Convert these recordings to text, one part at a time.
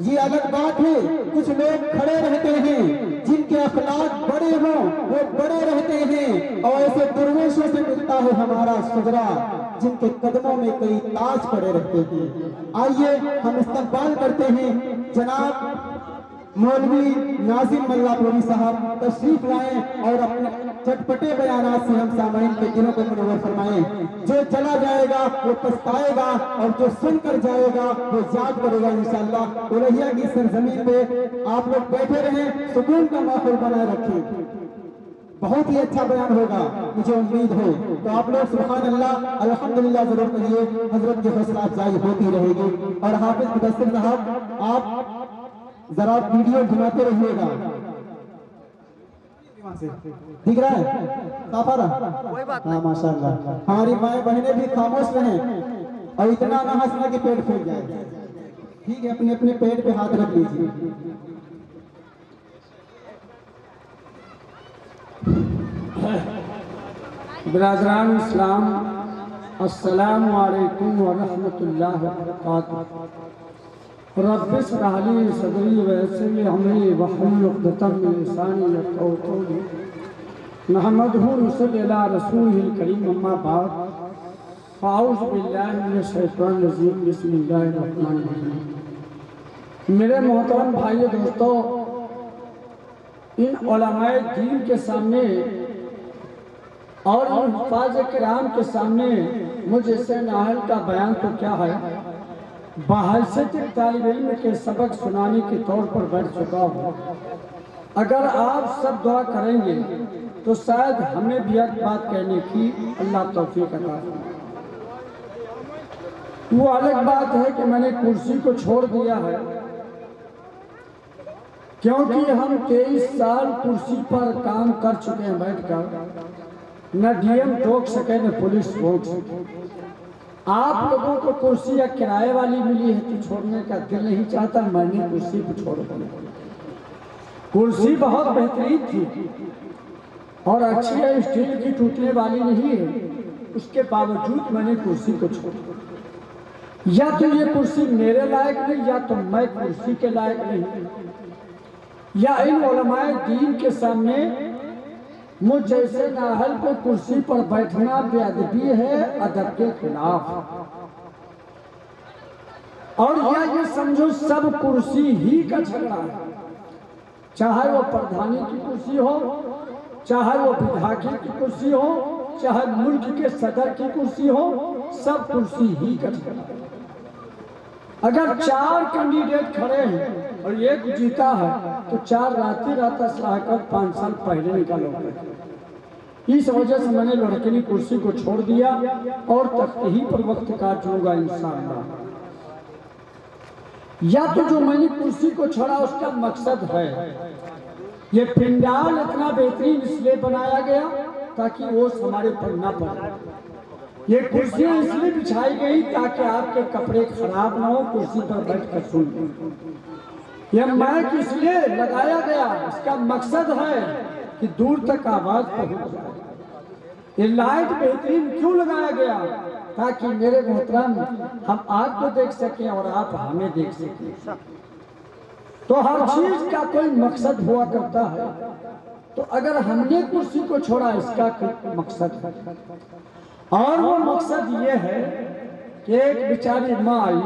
ये अलग बात है, कुछ लोग खड़े रहते हैं जिनके अखलाक बड़े हों वो बड़े रहते हैं, और ऐसे दुर्वेशों से मिलता है हमारा सुगरा जिनके कदमों में कई ताज पड़े रहते हैं। आइए हम इस्तकबाल करते हैं जनाब मौलवी नाजिम मल्लापुरी साहब तशरीफ लाएं और अपने चटपटे बयानात से हम सामाइन के दिलों को मुनव्वर फरमाएं। जो चला जाएगा वो पछताएगा और जो सुनकर जाएगा वो याद करेगा इंशाअल्लाह। उलहिया की सरजमीन पे आप लोग बैठे रहें, सुकून का माहौल बनाए रखें, बहुत ही अच्छा बयान होगा मुझे उम्मीद है। तो आप लोग सुभान अल्लाह अल्हम्दुलिल्लाह जरूर करिए, हजरत की हौसला अफजाई होती रहेगी। और हाफिज मुदस्सिर साहब आप जरा वीडियो घुमाते रहिएगा, दिख रहा है साफ आ रहा? हाँ माशाअल्लाह। हमारी माएँ बहनें भी खामोश रहें और इतना ना हंसना कि पेट फूल जाए। ठीक है, अपने अपने पेट पे हाथ रख लीजिए। बिरादरान इस्लाम, अस्सलामु अलैकुम व रहमतुल्लाहि व बरकातुहू। रब्बिश इश्रह ली सदरी व यस्सिर ली अमरी वहलुल उक़दतम मिन लिसानी यफ़क़हू क़ौली। नहमदुहु व नसल्ली अला रसूलिहिल करीम, अम्मा बाद, फ़अऊज़ु बिल्लाहि मिनश शैतानिर रजीम, बिस्मिल्लाहिर रहमानिर रहीम। मेरे मोहतरम भाइयों दोस्तों, इन उलमाए दीन के सामने और इन हुफ़ाज़ किराम के सामने मुझे से नाहल का बयान तो क्या है, बहैसियत तालिब इल्म के सबक सुनाने के तौर पर बैठ चुका हूँ। अगर आप सब दुआ करेंगे तो शायद हमें भी एक बात कहने की अल्लाह तौफीक अता फरमाए। वो अलग बात है कि मैंने कुर्सी को छोड़ दिया है, क्योंकि हम 23 साल कुर्सी पर काम कर चुके हैं बैठकर, न डीएम टोक सके न पुलिस रोक सके। आप लोगों को कुर्सी या किराए वाली मिली है तो छोड़ने का दिल नहीं चाहता, मैंने कुर्सी को छोड़ दिया। कुर्सी बहुत बेहतरीन थी और अच्छी है, स्टील की टूटने वाली नहीं है, उसके बावजूद मैंने कुर्सी को छोड़ दिया। या तो ये कुर्सी मेरे लायक नहीं, या तो मैं कुर्सी के लायक नहीं, या इन उलमाए दीन के सामने मुझ जैसे नाहल को कुर्सी पर बैठना बेअदबी है, अदब के खिलाफ। और या ये समझो सब कुर्सी ही का झगड़ा है, चाहे वो प्रधानी की कुर्सी हो, चाहे वो विधायक की कुर्सी हो, चाहे मुल्क के सदर की कुर्सी हो, सब कुर्सी ही का झगड़ा है। अगर 4 कैंडिडेट खड़े हैं और एक जीता है तो 4 राती रात सलाहकर 5 साल पहले निकालोगे। इस वजह से मैंने लड़के कुर्सी को छोड़ दिया और तख्त ही पर वक्त काटूंगा इंशाअल्लाह। या तो जो मैंने कुर्सी को छोड़ा उसका मकसद है, ये पिंडाल इतना बेहतरीन इसलिए बनाया गया ताकि वो हमारे पर न पड़े। ये कुर्सियां इसलिए बिछाई गई ताकि आपके कपड़े खराब ना हो, कुर्सी पर बैठकर सुन। यह माइक इसलिए लगाया गया, इसका मकसद है कि दूर तक आवाज पहुंच जाए। ये लाइट बेहतरीन क्यों लगाया गया, ताकि मेरे मोहतरम हम आपको देख सकें और आप हमें देख सकें। तो हर चीज का कोई मकसद हुआ करता है। तो अगर हमने कुर्सी को छोड़ा इसका कोई मकसद है, और वो मकसद ये है कि एक बेचारी माँ आई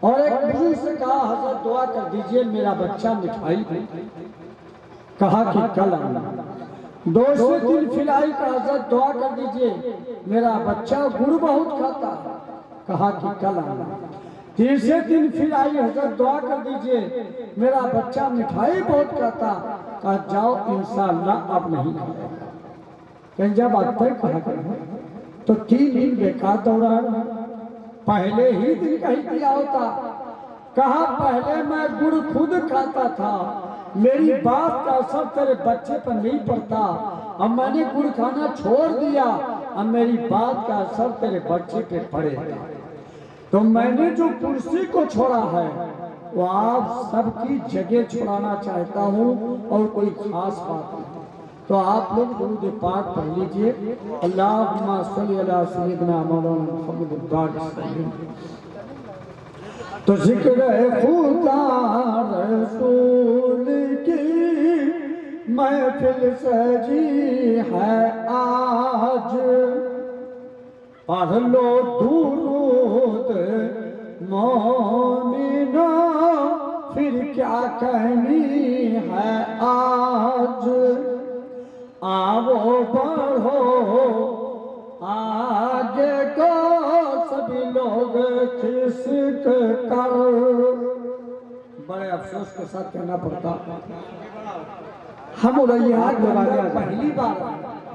और एक बुजुर्ग से कहा, हज़रत दुआ कर दीजिए मेरा बच्चा मिठाई दे। कहा कि कल आना। दूसरे दिन फिर आई, कहा हज़रत दुआ कर दीजिए मेरा बच्चा गुड़ बहुत खाता है। कहा कि कल आना। तीसरे दिन फिर आई, हज़रत दुआ कर दीजिए मेरा बच्चा मिठाई बहुत खाता। कहा जाओ इंशाअल्लाह अब नहीं खाएगा। कहीं जब आता है कहा तो 3 दिन बेकार दौड़ा, पहले ही दिन कहीं दिया होता। कहा पहले मैं गुड़ खुद खाता था, मेरी बात का असर तेरे बच्चे पर नहीं पड़ता, अब मैंने गुड़ खाना छोड़ दिया, अब मेरी बात का असर तेरे बच्चे पे पड़ेगा। तो मैंने जो कुर्सी को छोड़ा है वो आप सबकी जगह छुड़ाना चाहता हूँ, और कोई खास बात नहीं। तो आप लोग दुरूद पाक पढ़ लीजिए, अल्लाहुम्मा सल्ली अला सय्यिदना मौलाना मुहम्मद वसल्लम। तो जिक्र है खुदा रसूल की महफिल सजी है आज, पढ़ लो दुरूद मोमिनो फिर क्या कहनी है आज। आओ बढ़ो आगे को सभी लोग खिसक कर। बड़े अफसोस के साथ कहना पड़ता, हम पहली बार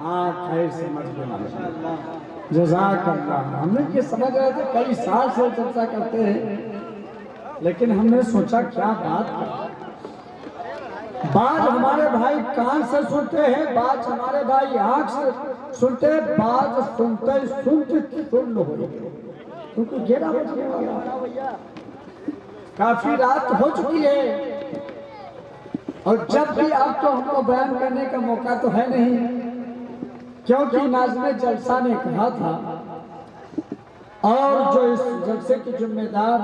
हाँ खैर समझ गए, जज़ाकल्लाह। हमने ये समझ रहे थे, कई साल से चर्चा करते हैं, लेकिन हमने सोचा क्या बात हमारे भाई कान से सुनते हैं, बात हमारे भाई आंख से सुनते हैं, बात सुनते सुनते सुन हो, क्योंकि 11 बजने वाला, काफी रात हो चुकी है, और जब भी अब तो हमको बयान करने का मौका तो है नहीं, क्योंकि नाज़िम जलसा ने कहा था, और जो इस जलसे के जिम्मेदार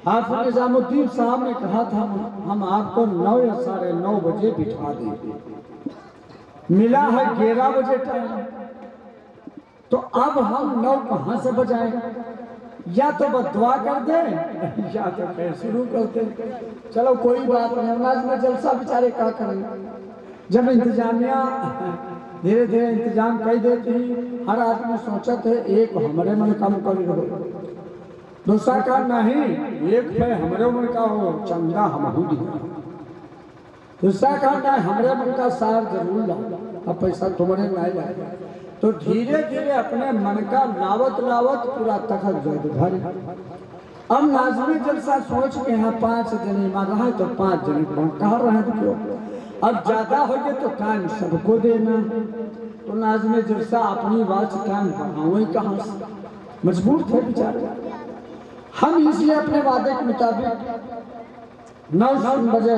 हाफिज निजामुद्दीन साहब ने कहा था, हम आपको 9 या 9:30 बजे बिठा देंगे। मिला है 11 बजे टाइम, तो अब हम 9 कहाँ से बजाएं? या तो बददुआ कर दे या तो फिर शुरू कर दे। चलो कोई बात नहीं, नाज़िम जलसा बेचारे क्या करेंगे, जब इंतजामिया धीरे धीरे इंतजाम कर देती, हर आदमी सोचा थे एक हमारे मन कम कर रहो, दूसरा का नहीं एक पे हमरे मन का हो चंदा हम दिया, दूसरा का नहीं हमरे मन का सार जरूर ला, अब पैसा तुम्हारे नहीं लाएगा। तो धीरे धीरे अपने मन का लावत लावत पूरा तखत जो भरे। अब नाज़िम जलसा सोच के यहाँ 5 जने मार रहा है, तो 5 जने कह रहे हैं क्यों, अब ज्यादा हो गए तो टाइम सबको देना, तो नाज़िम जलसा अपनी बात से टाइम बढ़ाओ ही कहाँ से, मजबूर थे बेचारे। हम इसलिए अपने वादे के मुताबिक 9 बजे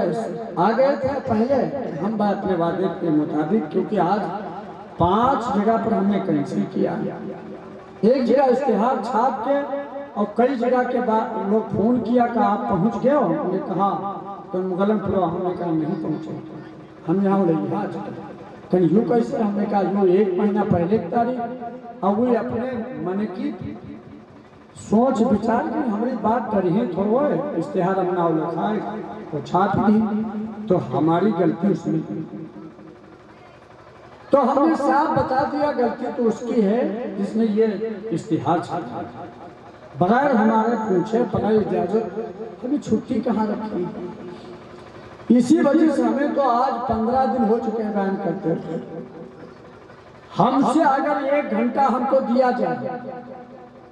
आ गए थे पहले, हम अपने वादे के मुताबिक, क्योंकि आज 5 जगह पर हमने कैंसिल किया, एक जगह इश्तिहार छाप के, और कई जगह के बाद लोग फोन किया कि आप पहुंच गए हो, हमने कहा तो मुगलमपुर, हमने कहा नहीं पहुंचे, हम यहाँ लिहाज कहीं यूँ कैसे, हमने कहा यूँ 1 महीना पहले की तारीख, और वो अपने मन की सोच विचार की हमारी बात डरी थोड़ा इश्तिहार हम नाव लिखाए तो छाप दी, तो हमारी गलती उसमें, तो हमने साफ बता दिया गलती तो उसकी है जिसने ये इश्तिहार छापा, बगैर हमारे पूछे बगैर इजाजत हमें छुट्टी कहाँ रखी। इसी वजह से हमें तो आज 15 दिन हो चुके हैं बयान करते हुए। हमसे अगर 1 घंटा हमको दिया जाए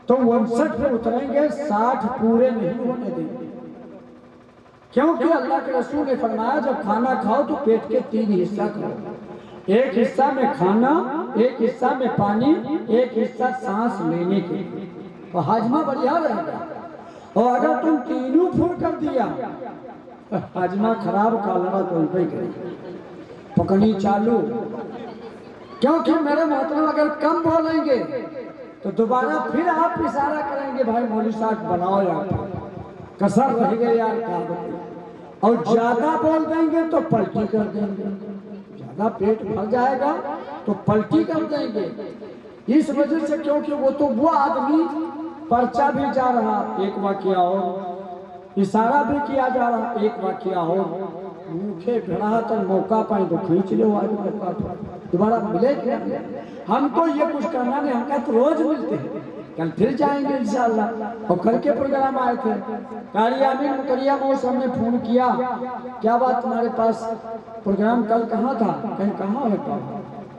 तो 59 पे उतरेंगे, 60 पूरे नहीं होने देंगे, क्योंकि अल्लाह के रसूल ने फरमाया जब खाना खाओ तो पेट के 3 हिस्सा खाओ, एक हिस्सा में खाना, एक हिस्सा में पानी, एक हिस्सा सांस लेने के, तो हाजमा बढ़िया रहेगा। और अगर तुम तीनों फुल कर दिया तो हाजमा खराब, कालरा तो उनको ही करेगा, पकड़ी चालू, क्योंकि मेरे मोहतरम अगर कम बोलेंगे तो दोबारा फिर आप इशारा करेंगे भाई मौलवी साहब बनाओ यार, कसर रह गए यार क्या बताएं, और ज्यादा बोल देंगे तो पलटी कर देंगे, ज्यादा पेट भर जाएगा तो पलटी कर देंगे। इस वजह से, क्योंकि वो तो वो आदमी पर्चा भी जा रहा, एक वाकया और इशारा भी किया जा रहा, एक वाकया और मुखे भिड़ा तो मौका पाए तो खींच लो आदमी, दोबारा मिले क्या? हमको ये कुछ करना नहीं, हमका तो रोज मिलते हैं, कल फिर जाएंगे इंशाअल्लाह। और कल के प्रोग्राम आए थे, मुकरिया मौसम ने फोन किया, क्या बात तुम्हारे पास प्रोग्राम कल कहाँ था, कहीं कहाँ होता,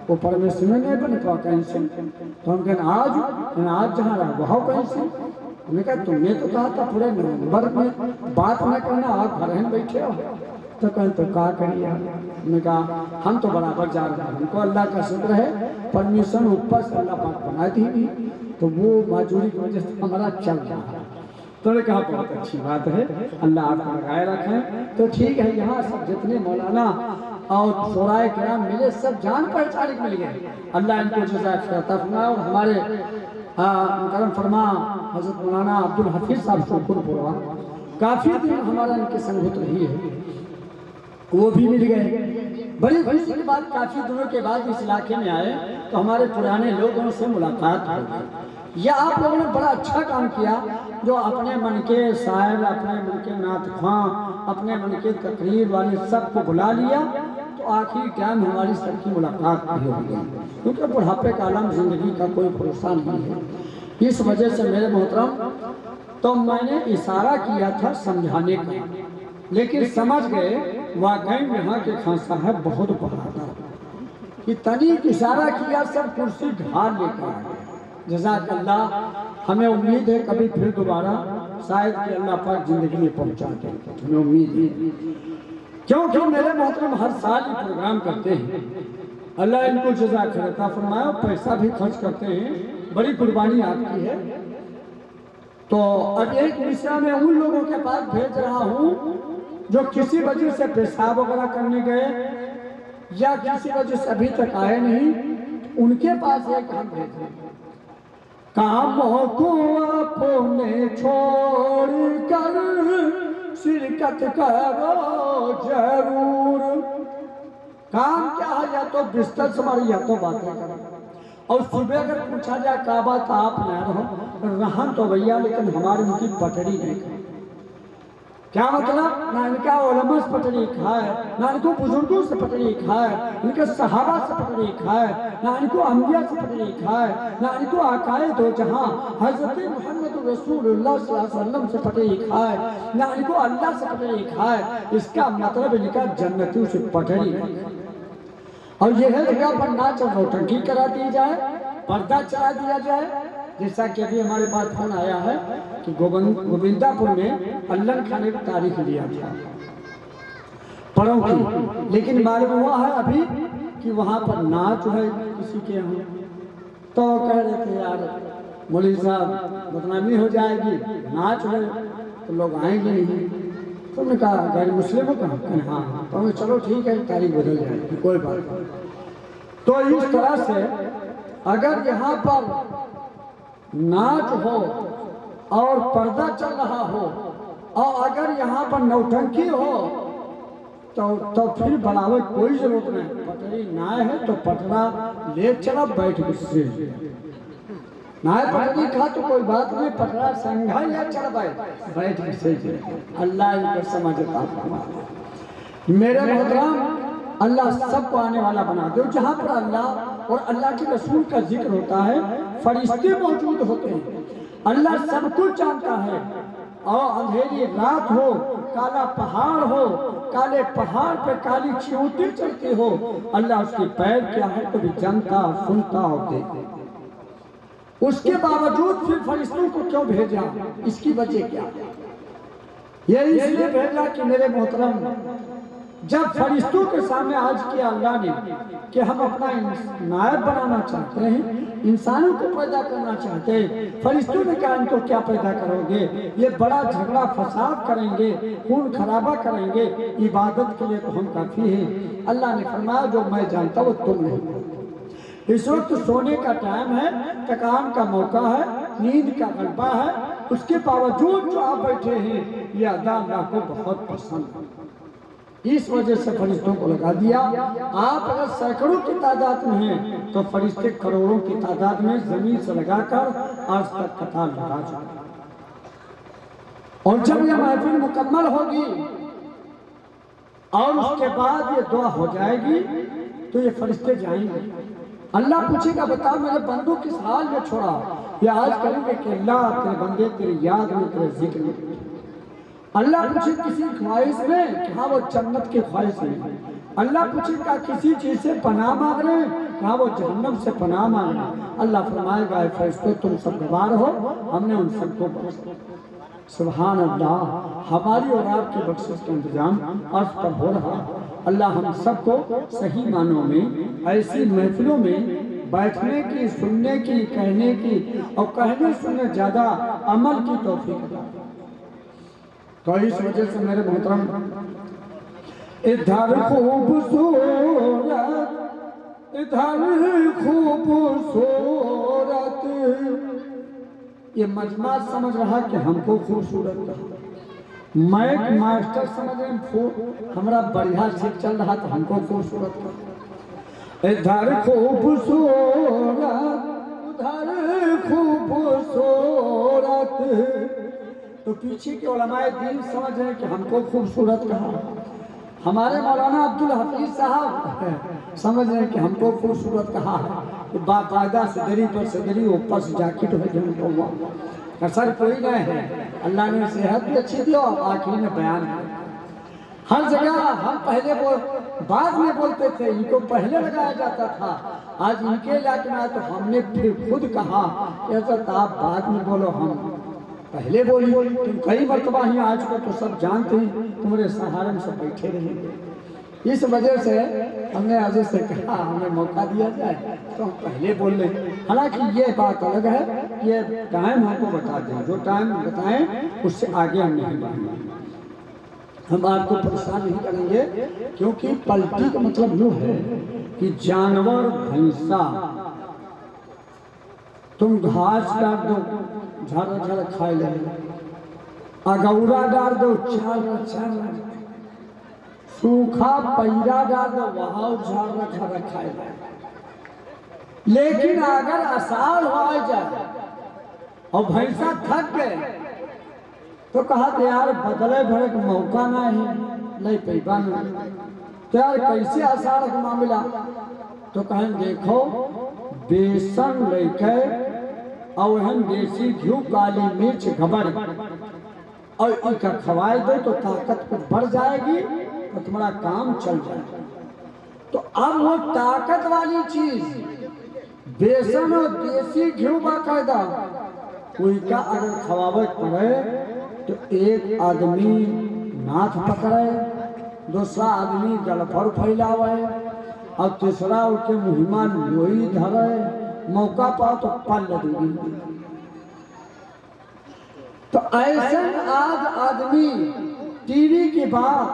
वो परमेश्वर में नहीं बन पाओ कहीं से। तो हम कहना आज जहाँ रहा वहाँ कहीं से। हमने कहा तुमने तो कहा था पूरे नवंबर में बात न करना, आप घर में बैठे हो। तो कहें तो क्या करिए। हमने कहा हम तो बराबर जा रहे हैं, हमको अल्लाह का शुक्र है परमिशन ऊपर से अल्लाह पाक बना दी भी, तो वो मजूरी की वजह से हमारा चल रहा है। तो ने कहा बहुत अच्छी बात है, अल्लाह आपको लगाए रखें। तो ठीक है, यहाँ सब जितने मौलाना और शोराए किराम मिले सब जान पहचान के मिल गए। अल्लाह इनको जज़ाए फरमाए। और हमारे करम फरमा हज़रत मौलाना अब्दुल हफीज़ साहब शुक्रपुरा, काफ़ी दिन हमारा इनकी संगत रही है, वो भी मिल गए। बड़ी खुशी की बात, काफ़ी दिनों के बाद इस इलाके में आए तो हमारे पुराने लोगों से मुलाकात हो गई। यह आप लोगों ने बड़ा अच्छा काम किया, जो अपने मन के शायर, अपने मन के नात ख़्वां, अपने मन के तकरीर वाले सबको बुला लिया। तो आखिरी टाइम हमारी सबकी मुलाकात भी हो गई, क्योंकि बुढ़ापे का आलम ज़िंदगी का कोई भरोसा नहीं है। इस वजह से मेरे मोहतरम, तो मैंने इशारा किया था समझाने का, लेकिन समझ गए वाकई में यहाँ के खान साहब बहुत बहादुर कि तनिक इशारा किया सब कुर्सी ढाल लेकर आ गए। जज़ाकल्लाह। हमें उम्मीद है कभी फिर दोबारा शायद कि अल्लाह पाक जिंदगी में पहुँचा दे, हमें उम्मीद है, क्योंकि मेरे मोहतरम हर साल ये प्रोग्राम करते हैं। अल्लाह इनको जज़ा खैर फरमाए, पैसा भी खर्च करते हैं, बड़ी कुर्बानी आपकी है। तो अब एक मिश्रा में उन लोगों के पास भेज रहा हूँ जो किसी वजह से पेशाब वगैरह करने गए या किसी वजह से अभी तक आए नहीं, उनके पास एक हम भेज रहे हैं। कामों को अपने छोड़ कर शिरकत करो जरूर। काम क्या है, या तो बिस्तर संभाल या तो बातें करो। और सुबह अगर पूछा जाए क्या बात आप न रहो, रहन तो भैया लेकिन हमारी उनकी पटड़ी नहीं खाए। क्या मतलब, ना इनका उलमा से पटड़ी खाए, ना इनको बुजुर्गों से पटड़ी खाए, इनके सहाबा से पटड़ी खाए, ना इनको अंबिया से पटड़ी खाए, ना इनको आकाए दो जहां हजरत मोहम्मद रसूलुल्लाह सल्लल्लाहु अलैहि वसल्लम से पटड़ी खाए, ना इनको अल्लाह से पटड़ी खाए। इसका मतलब इनका जन्नतियों से पटड़ी नहीं। और यह जगह पर नाच और नौटंकी करा दी जाए, पर्दा चला दिया जाए। जैसा कि अभी हमारे पास फोन आया है कि गोविंदापुर में अल्लन खाने की तारीख लिया था परों की, लेकिन मालूम हुआ है अभी कि वहाँ पर नाच है किसी के यहाँ। तो कह रहे थे यार मौलवी साहब बदनामी हो जाएगी, नाच है तो लोग आएंगे नहीं। तो हमने कहा गैर मुस्लिमों का, हाँ। तो हमें चलो ठीक है, तारीख बदल जाएगी, कोई बात नहीं। तो इस तरह से अगर यहाँ पर नाच हो और पर्दा चल रहा हो और अगर यहाँ पर नौटंकी हो तो फिर बढ़ावे कोई जरूरत नहीं। पटरी नाय है तो पटरा ले चला, बैठ गुस्से नाय पटरी खा तो कोई बात नहीं, पटरा संघा ले चला बैठ गुस्से। अल्लाह इनको समझता मेरे मोहतरम, अल्लाह सबको आने वाला बना दो। जहाँ पर अल्लाह और अल्लाह के रसूल का जिक्र होता है, फरिश्ते मौजूद होते हैं। अल्लाह सब कुछ जानता है। और अंधेरी रात हो, काला पहाड़ हो, काले पहाड़ पे काली चींटी चलती हो, अल्लाह उसके पैर क्या है तो भी जानता, सुनता और देखता। उसके बावजूद फिर फरिश्तों को क्यों भेजा, इसकी वजह क्या? ये इसलिए भेजा कि मेरे मोहतरम, जब फरिश्तों के सामने आज किया अल्लाह ने कि हम अपना नायब बनाना चाहते हैं, इंसानों को पैदा करना चाहते हैं, फरिश्तों ने कहा इनको क्या पैदा करोगे, ये बड़ा झगड़ा फसाद करेंगे, खून खराबा करेंगे, इबादत के लिए तो हम काफ़ी हैं। अल्लाह ने फरमाया जो मैं जानता वो तुम नहीं। इस वक्त सोने का टाइम है, थकान का मौका है, नींद का गलबा है, उसके बावजूद जो आप बैठे हैं ये अदा अल्लाह को बहुत पसंद है। इस वजह से फरिश्तों को लगा दिया। आप अगर सैकड़ों की तादाद में हैं तो फरिश्ते करोड़ों की तादाद में जमीन से लगाकर आज तक कतार लगा जाए। और जब यह महफिल मुकम्मल होगी और उसके बाद ये दुआ हो जाएगी तो ये फरिश्ते जाएंगे। अल्लाह पूछेगा बताओ मेरे बंदों किस हाल में छोड़ा, ये आज करेंगे कि अल्लाह तेरे बंदे तेरी याद में, तेरे जिक्र में। अल्लाह पूछे किसी ख्वाहिश में कि हाँ वो जन्नत की ख्वाहिश में। अल्लाह पूछेगा किसी चीज से पनाह मांग रहे हैं कहा वो जहन्नम से पनाह मांगना। अल्लाह फरमाएगा ऐ फरिश्तों तुम सब गवार हो, हमने उन सबको बख्श दिया। सुभान अल्लाह, हमारी और आपकी बख्शिश का इंतजाम अर्श पर हो रहा। अल्लाह हम सबको सही मानों में ऐसी महफिलों में बैठने की, सुनने की, कहने की और कहने सुनने ज्यादा अमल की तौफीक अता फरमाए। तो इस वजह से मेरे मोहतरम, इधर खूबसूरत, इधर खूबसूरत, ये मजमा समझ रहा कि हमको खूबसूरत कहा। मैं एक मास्टर समझ रहे हमारा बढ़िया से चल रहा तो हमको खूबसूरत कहा। इधर खूबसूरत, उधर खूबसूरत, तो पीछे के उलमाए दीन समझ रहे कि हमको खूबसूरत कहा। हमारे मौलाना अब्दुल हफीज साहब समझ रहे कि हमको खूबसूरत कहा है कि बाकायदा सदरी पर सदरी ऊपर से जाकिट हो जाए हुआ असर कोई नहीं है। अल्लाह ने सेहत भी अच्छी दी और आखिर में बयान किया। हर जगह हम पहले बाद में बोलते थे, इनको पहले लगाया जाता था। आज इनके इलाके में तो हमने फिर खुद कहा कि हज़रत आप बाद में बोलो, हम पहले बोली। तुम कई मरतबा ही आज को तो सब जानते हैं, तुम्हारे सहारे में सब बैठे रहेंगे। इस वजह से हमने आज से कहा हमें मौका दिया जाए तो हम पहले बोल लें। हालांकि ये बात अलग है, ये टाइम हमको बता दें, जो टाइम बताएं उससे आगे हम नहीं बढ़ेंगे। हम आपको परेशान नहीं करेंगे, क्योंकि पलटी का मतलब यूँ है कि जानवर भैंसा तुम घास डाल दो झाड़ा झाड़ा खाए लगे, अगौरा डाल दो चार चार, सूखा पैरा डाल दो वहां झाड़ा झाड़ा खाए लगे। लेकिन अगर आषाढ़ हो जाए और भैंसा थक गए तो कहा तो यार बदले भरे का मौका ना है, नहीं पैबा नहीं, तो यार कैसे आषाढ़ का मामला। तो कहें देखो बेसन लेके और हम देसी घी, काली मिर्च, घबर और इनका खवाए दो तो ताकत कुछ बढ़ जाएगी तो तुम्हारा काम चल जाएगा। तो अब वो ताकत वाली चीज बेसन और देसी घी बाकायदा उनका अगर खवावत पड़े तो एक आदमी नाथ पकड़े, दूसरा आदमी गलफर फैलावे और तीसरा उसके मुहिमा लोई धरे, मौका पाओ तो पल दूंगी। तो ऐसे आज आदमी टीवी की बात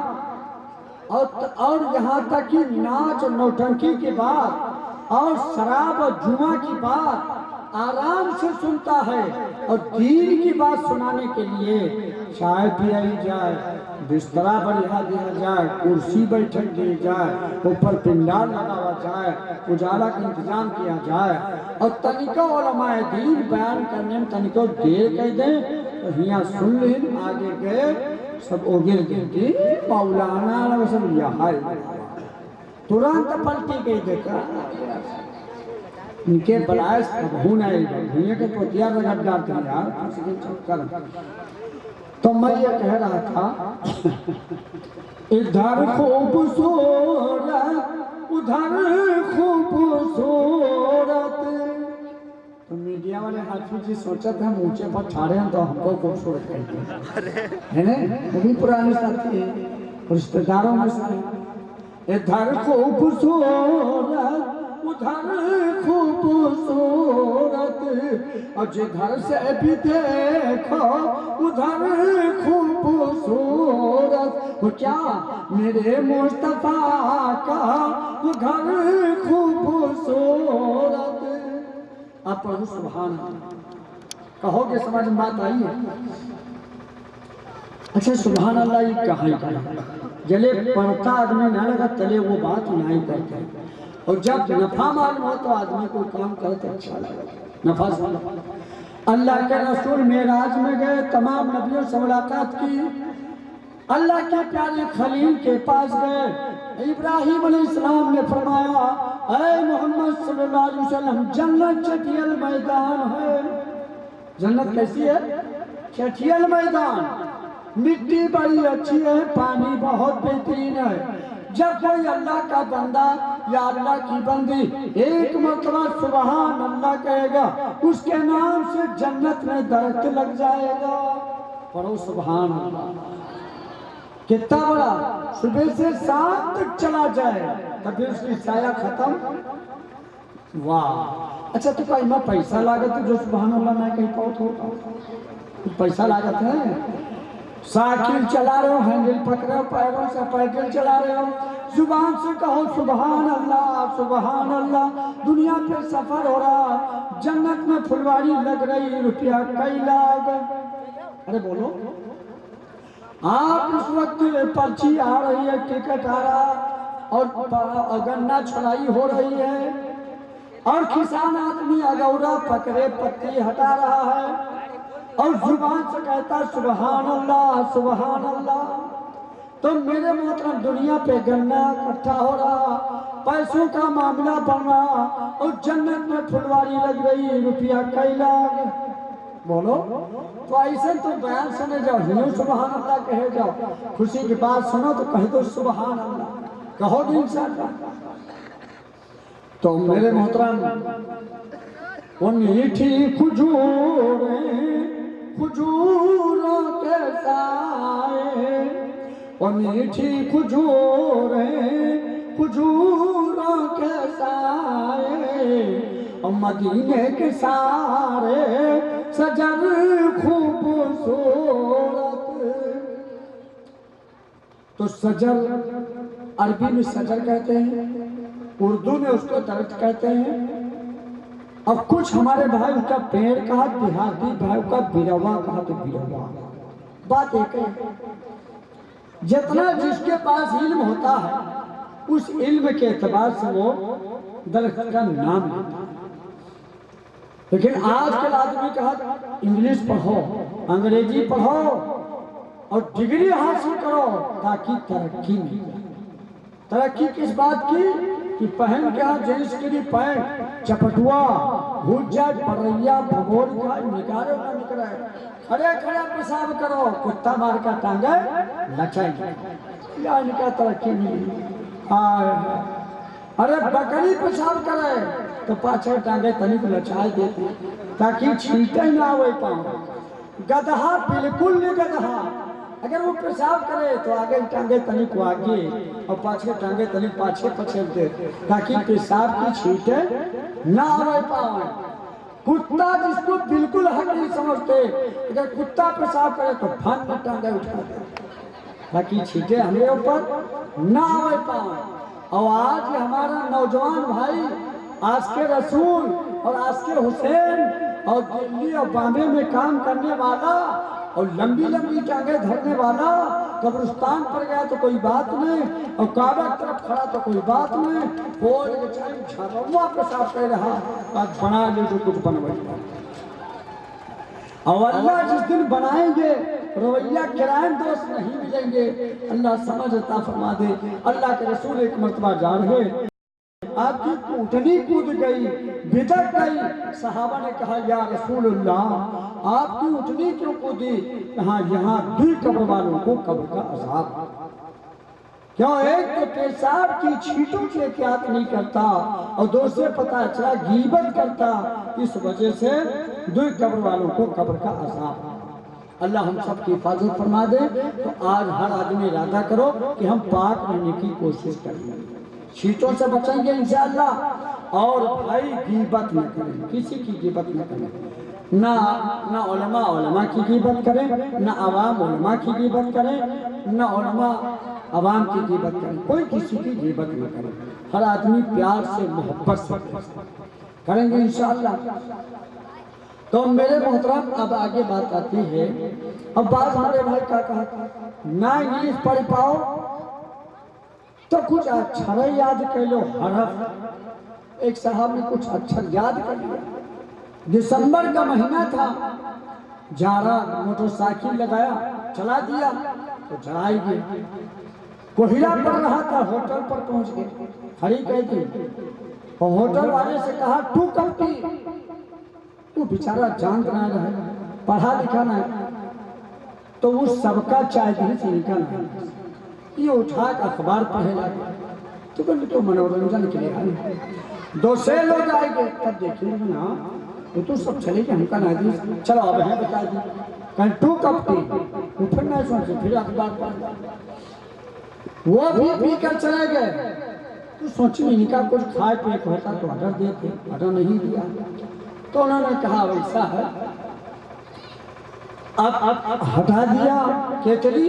और यहाँ तक कि नाच नौटंकी की बात और शराब और जुआ की बात आराम से सुनता है, और दीन की बात सुनाने के लिए चाय पिलाई जाए, बिस्तरा बढ़िया दिया जाए, कुर्सी बैठक दी जाए, ऊपर पिंडाल लगावा जाए, उजाला का इंतजाम किया जाए, और तनिको उलमाए दीन बयान करने में तनिको देर कह दें तो यहाँ सुन लें, आगे गए सब ओगिर देती मौलाना सब यहाँ तुरंत पलटी गई देखा इनके बलाय भून आएगा भूया के पोतिया में गड्ढा डालते हैं यार। तो मैं ये कह रहा था इधर खूबसूरत उधर खूबसूरत। तो मीडिया वाले हाफिज जी सोचा था हम ऊंचे पर ठाड़े हैं तो हमको खूबसूरत कहते हैं, है ना? वो भी पुराने साथी है, रिश्तेदारों में से। इधर खूबसूरत उधर खूबसूरत, और जिधर से भी देखो उधर खूबसूरत। वो क्या मेरे मुस्तफा का उधर खूबसूरत। आप पढ़ो सुभान अल्लाह, कहोगे समझ में बात आई है? अच्छा सुभान अल्लाह ये कहा जले पढ़ता आदमी ना लगा तले वो बात नहीं करते, और जब नफा मालूम हो तो आदमी को काम करे तो अच्छा लगे। नफा अल्लाह के रसूल मेराज में गए, तमाम नबियों से मुलाकात की, अल्लाह के प्यारे खलील के पास गए। इब्राहिम अलैहिस्सलाम ने फरमाया ऐ मोहम्मद सल्लल्लाहु अलैहि वसल्लम जन्नत चटियल मैदान है। जन्नत कैसी है? चटियल मैदान, मिट्टी बड़ी अच्छी है, पानी बहुत बेहतरीन है, जब कोई अल्लाह का बंदा या अल्लाह की बंदी एक मरतबा सुबहान अल्लाह कहेगा, उसके नाम से जन्नत में दरख्त लग जाएगा। पढ़ो सुबहान अल्लाह। कितना बड़ा, सुबह से शाम तक चला जाए तभी उसकी साया खत्म। वाह, अच्छा तो कहीं में पैसा लागत है जो सुबहान अल्लाह ना कहीं पाओ तो पैसा लागत है। साइकिल चला रहे हो, हैंडल पकड़े हो, पैरों से पैदल चला रहे हो, जुबान से कहो सुबहान अल्लाह सुबहान अल्लाह। दुनिया पे सफर हो रहा, जन्नत में फुलवारी लग रही, रुपया कई लाख। अरे बोलो, आप उस वक्त पर्ची आ रही है, टिकट आ रहा और गन्ना छुड़ाई हो रही है और किसान आदमी अगौरा पकड़े पत्ती हटा रहा है और जुबान से कहता सुबहान अल्लाह सुबहान अल्लाह। तो मेरे मोहतरम, दुनिया पे गन्ना इकट्ठा हो रहा, पैसों का मामला बन रहा और जन्नत में फुलवारी लग रही, रुपया कई लाख। बोलो, तो ऐसे तो बयान सुने जाओ, हिलो सुबहान अल्लाह कहे जाओ, खुशी की बात सुनो तो कह दो सुबहान अल्लाह, कहोगे इंशाअल्लाह। तो मेरे मोहतरम, वो मीठी खजूरों के साए, वो मीठी खजूरों के साए, और मदीने के सारे सजन खूबसूरत। तो सजर अरबी में सजर कहते हैं, उर्दू में उसको दरख्त कहते हैं। अब कुछ हमारे भाई उसका पेड़ कहा, देहाती भाई का बिरवा कहा तो बिरवा। बात एक है, जितना जिसके पास इल्म होता है उस इल्म के एतबार से वो दरख्त का नाम लेता है। लेकिन आजकल आदमी कहा इंग्लिश पढ़ो, अंग्रेजी पढ़ो और डिग्री हासिल करो ताकि तरक्की मिल जाए। तरक्की किस बात की कि पहन क्या जींस की पैंट चपटुआ भूल जाए परैया भगोर का निकाले ना निकले, खड़े खड़े पेशाब करो, कुत्ता मार का टांगे नचाएंगे, या इनका तरक्की नहीं। अरे बकरी पेशाब करे तो पाछे टांगे तनिक लचाए देते ताकि छींटे ना आवे पाओ। गधा बिल्कुल नहीं गधा, अगर वो पेशाब करे तो आगे टांगे तनिक आगे और पाछे टांगे तनिक पाछे पछेलते ताकि पेशाब की छींटे ना आवे पाए। कुत्ता जिसको बिल्कुल हक नहीं समझते, अगर कुत्ता पेशाब करे तो फन में टांगे उठाते ताकि छींटे हमारे ऊपर ना आवे पाए। और आज हमारा नौजवान भाई आज के रसूल और आज के हुसैन और दिल्ली और बॉम्बे में काम करने वाला और लंबी लंबी टांगे धरने वाला कब्रिस्तान पर गया तो कोई बात नहीं और काबा की तरफ खड़ा तो कोई बात नहीं, कोई झरवा पेशाब कर रहा आज बना ले जो कुछ बनवाएगा। और अल्लाह जिस दिन बनाएंगे रवैया किरायन दोस्त नहीं मिलेंगे। अल्लाह समझता फरमा दे। अल्लाह के रसूल एक मर्तबा जा रहे, आपकी ऊँटनी कूद गई, बिदक गई। सहाबा ने कहा या रसूलुल्लाह आपकी ऊँटनी क्यों कूदी? कहा यहाँ 2 कब्र वालों को कब्र का अज़ाब। क्यों? एक तो पेशाब की छींटों से एहतियात नहीं करता और दूसरे पता चला गीबत करता, इस वजह से 2 कब्र वालों को कब्र का अज़ाब। अल्लाह हम सब की हिफाजत फरमा दे। तो आज हर आदमी इरादा करो कि हम पाक रहने की कोशिश करें, छींटों से बचेंगे इंशाअल्लाह। और भाई गीबत न करें, किसी की गीबत न करें, ना उलमा की गीबत करें, ना आवाम उलमा की गीबत करें, ना उलमा आवाम की गीबत करें, कोई किसी की गीबत न करे। हर आदमी प्यार से मोहब्बत से करेंगे इंशाअल्लाह। तो मेरे मोहतरम अब आगे बात आती है। अब बात हमारे भाई का कहा ना इंग्लिश पढ़ पाओ तो कुछ अक्षर याद कर लो, हरफ। एक साहब ने कुछ अक्षर याद कर लिया। दिसंबर का महीना था, जारा मोटरसाइकिल लगाया, चला दिया तो चढ़ाई गई। कोहिरा पड़ रहा था, होटल पर पहुंच गए, खड़ी कह दी और होटल वाले से कहा 2 कप टी। वो बेचारा जानता ना रहे, पढ़ा लिखा नहीं, तो वो सबका चाय दी चीनी का नहीं। ये उठा कर अखबार पढ़े लगे। तो कहने तो मनोरंजन के लिए आए, दूसरे लोग आएंगे तब देखेंगे ना वो तो सब चले गए, हमका ना दी चलो अब है बता दी कल 2 कप टी, वो फिर नहीं सोचे फिर अखबार पढ़ वो भी पी कर चले गए। तो सोची इनका कुछ खाए पिए होता तो ऑर्डर देते, ऑर्डर नहीं दिया तो उन्होंने कहा वैसा है अब हटा दिया केतली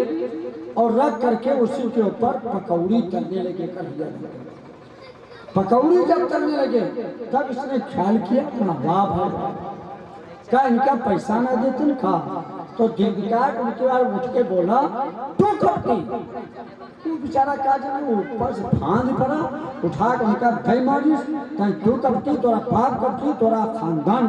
और रख करके उसी के ऊपर पकौड़ी तलने लगे कर दिया। पकौड़ी जब तलने लगे तब इसने ख्याल किया अपना वाह भाई क्या इनका पैसा ना देते न खा, तो दीर्घकार उनके बाद उठ के बोला 2 कप टी। तू बेचारा क्या जाने ऊपर से फांद पड़ा, उठा कर उनका दही मारिस कहीं 2 कप टी तोरा 5 कप टी तोरा खानदान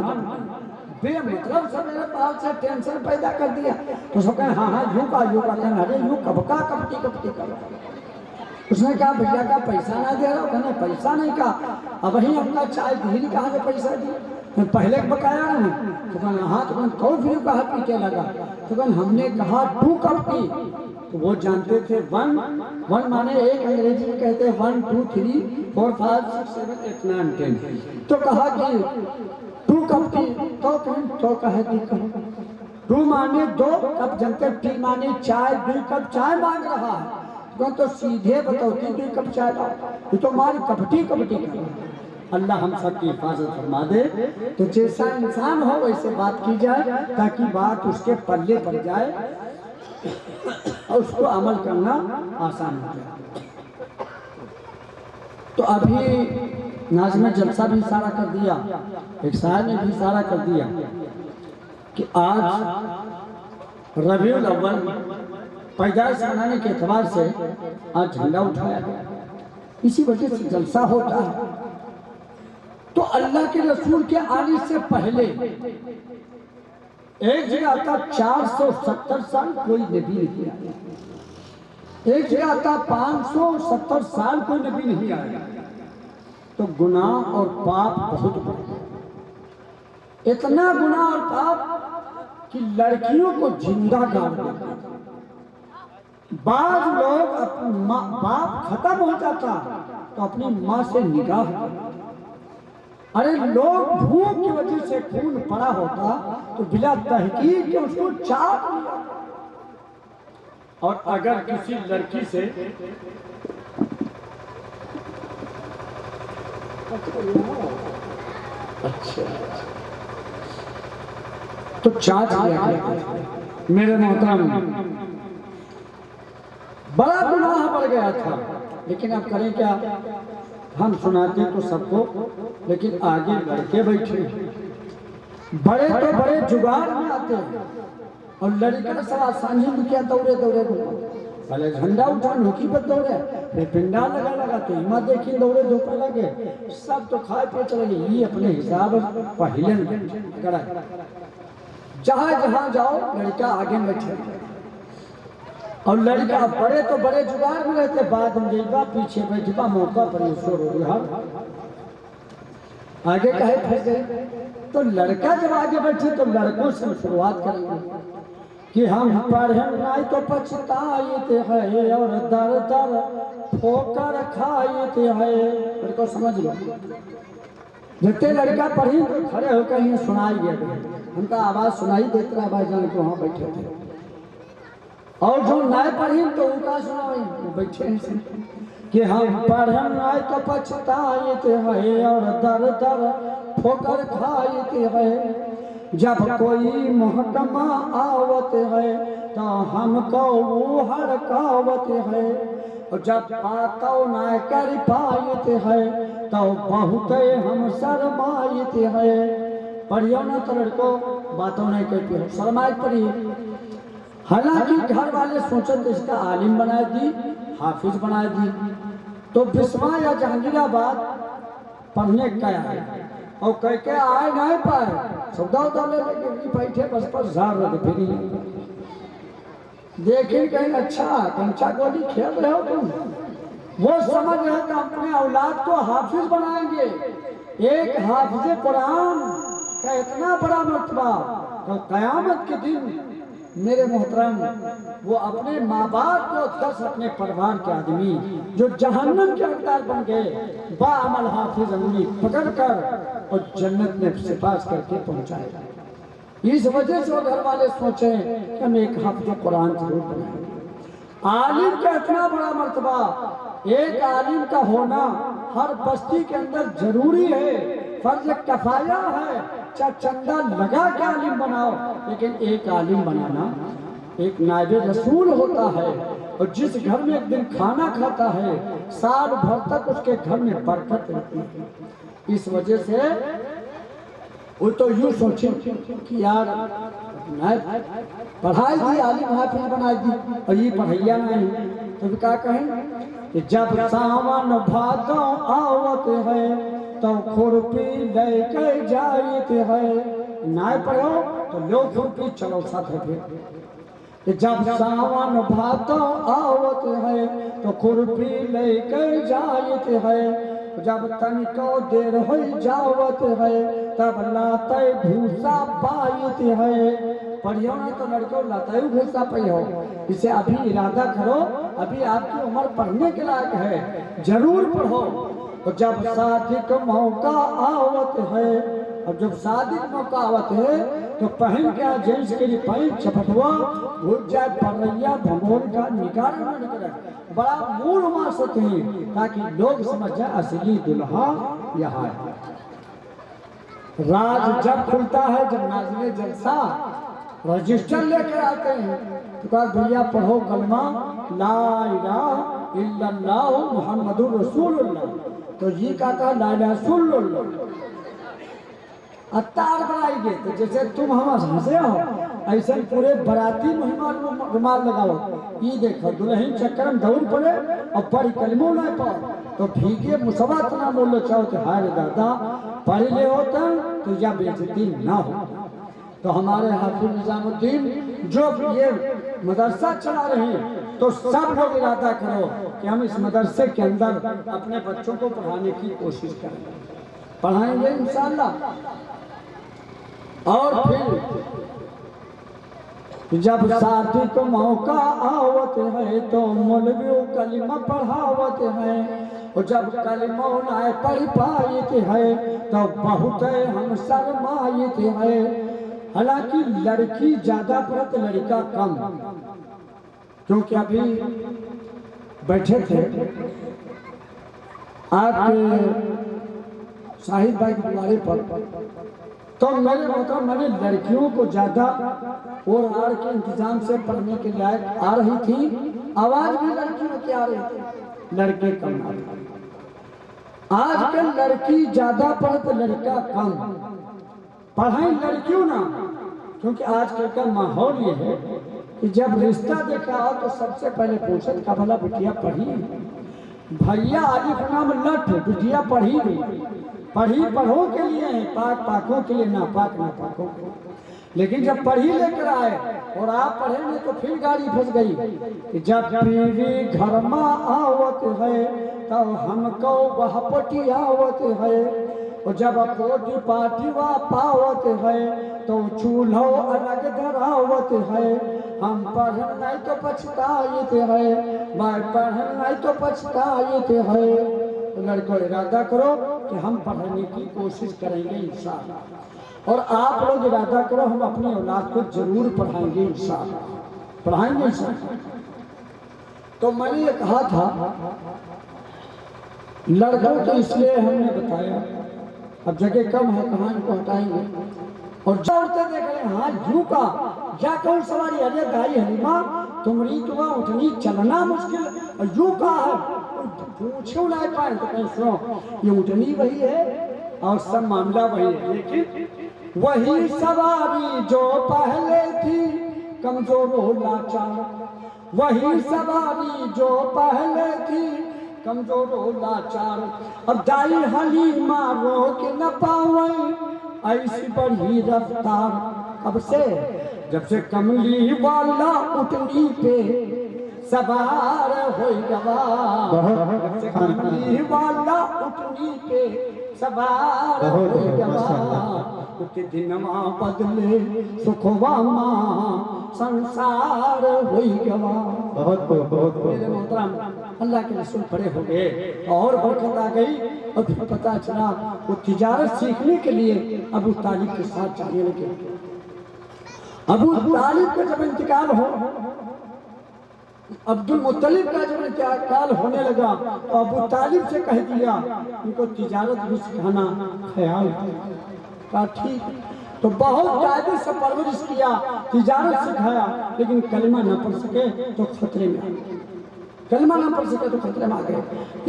बेमतलब से मेरे पास से टेंशन पैदा कर दिया। तो सब कहे हाँ हाँ यूं का कहना अरे यूं कबका कपटी कर। उसने कहा भैया का पैसा ना दे रहा हो, कहने पैसा नहीं कहा अब वही अपना चाय धीरे कहा से पैसा दिए मैं पहले बकाया नहीं। तो कहना हाँ तो कौन फिर कहा पीछे लगा। तो कहना हमने कहा 2 कप टी, तो वो जानते थे 1 माने एक अंग्रेजी में कहते हैं 1 2 3 4 5 6 7 8 9 10। तो कहा कि 2 कप टी तो कहे कि 2 माने 2 कप जनते टी माने चाय 2 कप चाय मांग रहा है। तो सीधे बताओ 2 कप चाय ये तो मारी कपटी कर। अल्लाह हम सबकी हिफाजत फरमा दे। तो जैसा इंसान हो वैसे बात की जाए ताकि बात उसके पल्ले पड़ जाए और उसको अमल करना आसान हो जाए। तो अभी नाज़ ने जलसा भी इशारा कर दिया, एक शायर ने भी इशारा कर दिया कि आज रबीउल अव्वल पैदाइश मनाने के एतबार से आज झंडा उठाया गया, इसी वजह से जलसा होता है। तो अल्लाह के रसूल के आने से पहले एक जगह आता 470 साल कोई नबी नहीं आया, एक जगह आता 570 साल कोई नबी नहीं आया। तो गुनाह और पाप बहुत बढ़, इतना गुनाह और पाप कि लड़कियों को जिंदा गाड़ देते। बाज लोग अपना बाप खत्म हो जाता तो अपनी माँ से निगाह, अरे लोग भूख की वजह से खून पड़ा होता तो बिला तहकीक के उसको चाट लिया। और अगर किसी लड़की से अच्छा तो चाट लिया। मेरे मोहतरम बड़ा गुनाह बढ़ गया था, लेकिन अब करें क्या, हम सुनाते तो सबको, लेकिन आगे लड़के बैठे बड़े तो बड़े जुगाड़ में आते और लड़का सारा सांझी में क्या दौड़े पहले झंडा उठा नोकी पर दौड़े, फिर पिंडा लगा तो हिम्मत देखी दौड़े धोपे लगे, सब तो खाए पे चले गए। ये अपने हिसाब पहले करा, जहां जाओ लड़का आगे बैठे और लड़का बड़े तो बड़े जुगाड़ में रहते, बाद में जाइबा पीछे बैठबा मौका पर शोर हो गया आगे कहे फंस गए। तो लड़का जब आगे बैठे तो लड़कों से शुरुआत करेंगे कि हम पढ़े नहीं तो पछताते हैं और दर दर ठोकर खाते हैं। लड़को समझ लो, जितने लड़का पढ़ी तो खड़े होकर ही सुनाई गए, उनका आवाज सुनाई देता है भाईजान को वहाँ बैठे थे। और जो नए पढ़ी तो उनका सुनाई वो बैठे हैं कि हम पढ़े नहीं तो पछताते हैं और दर दर ठोकर खाते हैं। जब कोई महकमा आवत है तो हमको वो हड़कावत है और जब पातो न कर पायत है तो बहुत हम शर्मायत है। पढ़ियो ना तो लड़को बातों नहीं कहती हो, शर्मायत पढ़िए। हालांकि घर वाले सोचते इसका आलिम बना दी, हाफिज बना दी, तो बिस्मा या जहांगीराबाद पढ़ने गया है और कह के आए नहीं पाए, सौदा उदा ले लेके बैठे बस पर झाड़ रहे फिर देखे कहीं अच्छा कंचा गोली खेल रहे हो तुम। वो समझ रहे कि अपने औलाद को हाफिज बनाएंगे। एक हाफिज कुरान का इतना बड़ा मर्तबा तो कयामत के दिन मेरे मोहतरम, वो अपने माँ बाप को 10 अपने परिवार के आदमी जो जहन्नम के हकदार बन गए, बाअमल हाफिज अंगुली पकड़ कर और जन्नत में सिफारिश करके पहुंचाए। इस वजह से वो घर वाले सोचे कि हम एक हाफिज कुरान जरूर बनाएंगे। आलिम का इतना बड़ा मर्तबा, एक आलिम का होना हर बस्ती के अंदर जरूरी है, फर्ज कफाया है। चाहे चंदा लगा के आलिम बनाओ, लेकिन एक आलिम बनाना एक नायब रसूल होता है। और जिस घर में एक दिन खाना खाता है, साल भर तक उसके घर में बरकत रहती है। इस वजह से वो तो यूं सोचे कि यार पढ़ाई दी, आलिम हाफिज बनाई दी, और ये पढ़ैया नहीं, तो क्या कहें कि जब सावन भादों आवत है तो खुरपी लेके जाते है। ना पढ़ो तो लोग खुरपी चलो साथ है। जब सावन भादों आवत है तो खुरपी लेके जाते है। जब तनिको देर हो जावत है तब लाते भूसा पायत है। पढ़ियो नहीं तो लड़कों लाते भूसा पाइयो। इसे अभी इरादा करो, अभी आपकी उम्र पढ़ने के लायक है, जरूर पढ़ो। और जब शादी का मौका आवत है, और जब शादी का मौका आवत है तो पहन क्या जेंट्स के लिए पहन चपटुआ घुस जाए परैया भगोल का निकाल न निकले, बड़ा मूड मास होते हैं ताकि लोग समझ जाए असली दुल्हा यहाँ है। राज जब खुलता है, जब नाज़िले जलसा रजिस्टर लेकर आते हैं तो कहा भैया पढ़ो कलमा ला इलाहा इल्लल्लाह मुहम्मदुर रसूलुल्लाह। तो ये कहा ला इलाहा इल्लल्लाह अतार बनाई गए। तो जैसे तुम हम हंसे हो, ऐसे पूरे बराती मेहमान रुमाल लगाओ। ये देखो दुल्हन चक्कर में दौड़ पड़े और पढ़ी कलमो ना पाओ तो भीगे मुसवा तना बोलो चाहो तो हाय दादा पढ़ ले होता तो या बेइज्जती ना हो। तो हमारे हाफिज निजामुद्दीन जो ये मदरसा चला रहे हैं, तो सब लोग इरादा करो कि हम इस मदरसे के अंदर अपने बच्चों को पढ़ाने की कोशिश करें, पढ़ाएंगे इंशाअल्लाह। और फिर जब शादी को मौका आवत है तो मौलवी कलिमा पढ़ावत है। और जब कलिमा ना पढ़ पाते है तो बहुत हम शर्माते हैं। हालांकि लड़की ज्यादा पढ़त लड़का कम, क्योंकि अभी बैठे थे आपके शाहिद भाई के द्वारे पर, तो मेरे मतलब मैंने लड़कियों को ज्यादा और आड़ के इंतजाम से पढ़ने के लायक आ रही थी, आवाज भी लड़कियों की आ रही थी, लड़के कम आ रहे। आजकल लड़की ज्यादा पढ़त लड़का कम, पढ़ाई लड़कियों ना, क्योंकि आजकल का माहौल ये है कि जब रिश्ता देखा हो तो सबसे पहले पूछत का भला बिटिया पढ़ी, भैया आलिफ नाम लठ, बिटिया पढ़ी नहीं, पढ़ी पढ़ो के लिए है, पाक पाकों के लिए, नापाक नापाकों के। लेकिन जब पढ़ी लेकर आए और आप पढ़े नहीं तो फिर गाड़ी फंस गई कि जब बीवी घर में आवत है तब हमको वह पटी आवत है। और जब पोटी पाटी वा पावत है तो चूल्हो अलग धरावत है। हम पढ़न नहीं तो पछताइत है, मैं पढ़न नहीं तो पछताइत है। तो लड़कों इरादा करो कि हम पढ़ने की कोशिश करेंगे इंशाअल्लाह, और आप लोग इरादा करो हम अपनी औलाद को जरूर पढ़ाएंगे इंशाअल्लाह, पढ़ाएंगे इंशाअल्लाह। तो मैंने ये कहा था लड़कों को इसलिए हमने बताया, अब जगह कम है कहाँ इनको हटाएंगे। और जो औरतें देख रहे हैं हाँ यू का क्या कहूँ सवारी, अरे दाई हलीमा तुम्हारी तो उठनी चलना मुश्किल, और यू का है पूछो ना पाए तो कहीं सुनो ये उठनी वही है और सब मामला वही है, लेकिन वही सवारी जो पहले थी कमजोर हो लाचार, वही सवारी जो पहले थी कमजोर हो लाचार। अब दाई हलीमा रोक न पावे ऐसी बढ़ी रफ्तार। अब से जब से कमली वाला उठनी पे सवार हो गवा, जब से कमली वाला उठनी पे सवार बहुत होई गवा माशाअल्लाह। कि दिनमा बदले सुखवा माँ संसार होई गवा। बहुत मेरे मोहतरम अल्लाह के रसूल बड़े हो गए और बरकत आ गई और फिर पता चला वो तिजारत सीखने के लिए अबू तालिब के साथ जाने लगे। अबू तालिब का जब इंतकाल हो, अब्दुल मुत्तलिब का जब इंतकाल होने लगा तो अबू तालिब से कह दिया उनको तिजारत भी सिखाना ख्याल का। ठीक, तो बहुत कायदे से परवरिश किया, तिजारत सिखाया, लेकिन कलमा न पढ़ सके तो खतरे में आ गए। कलमा न पढ़ सके तो खतरे में आ गए।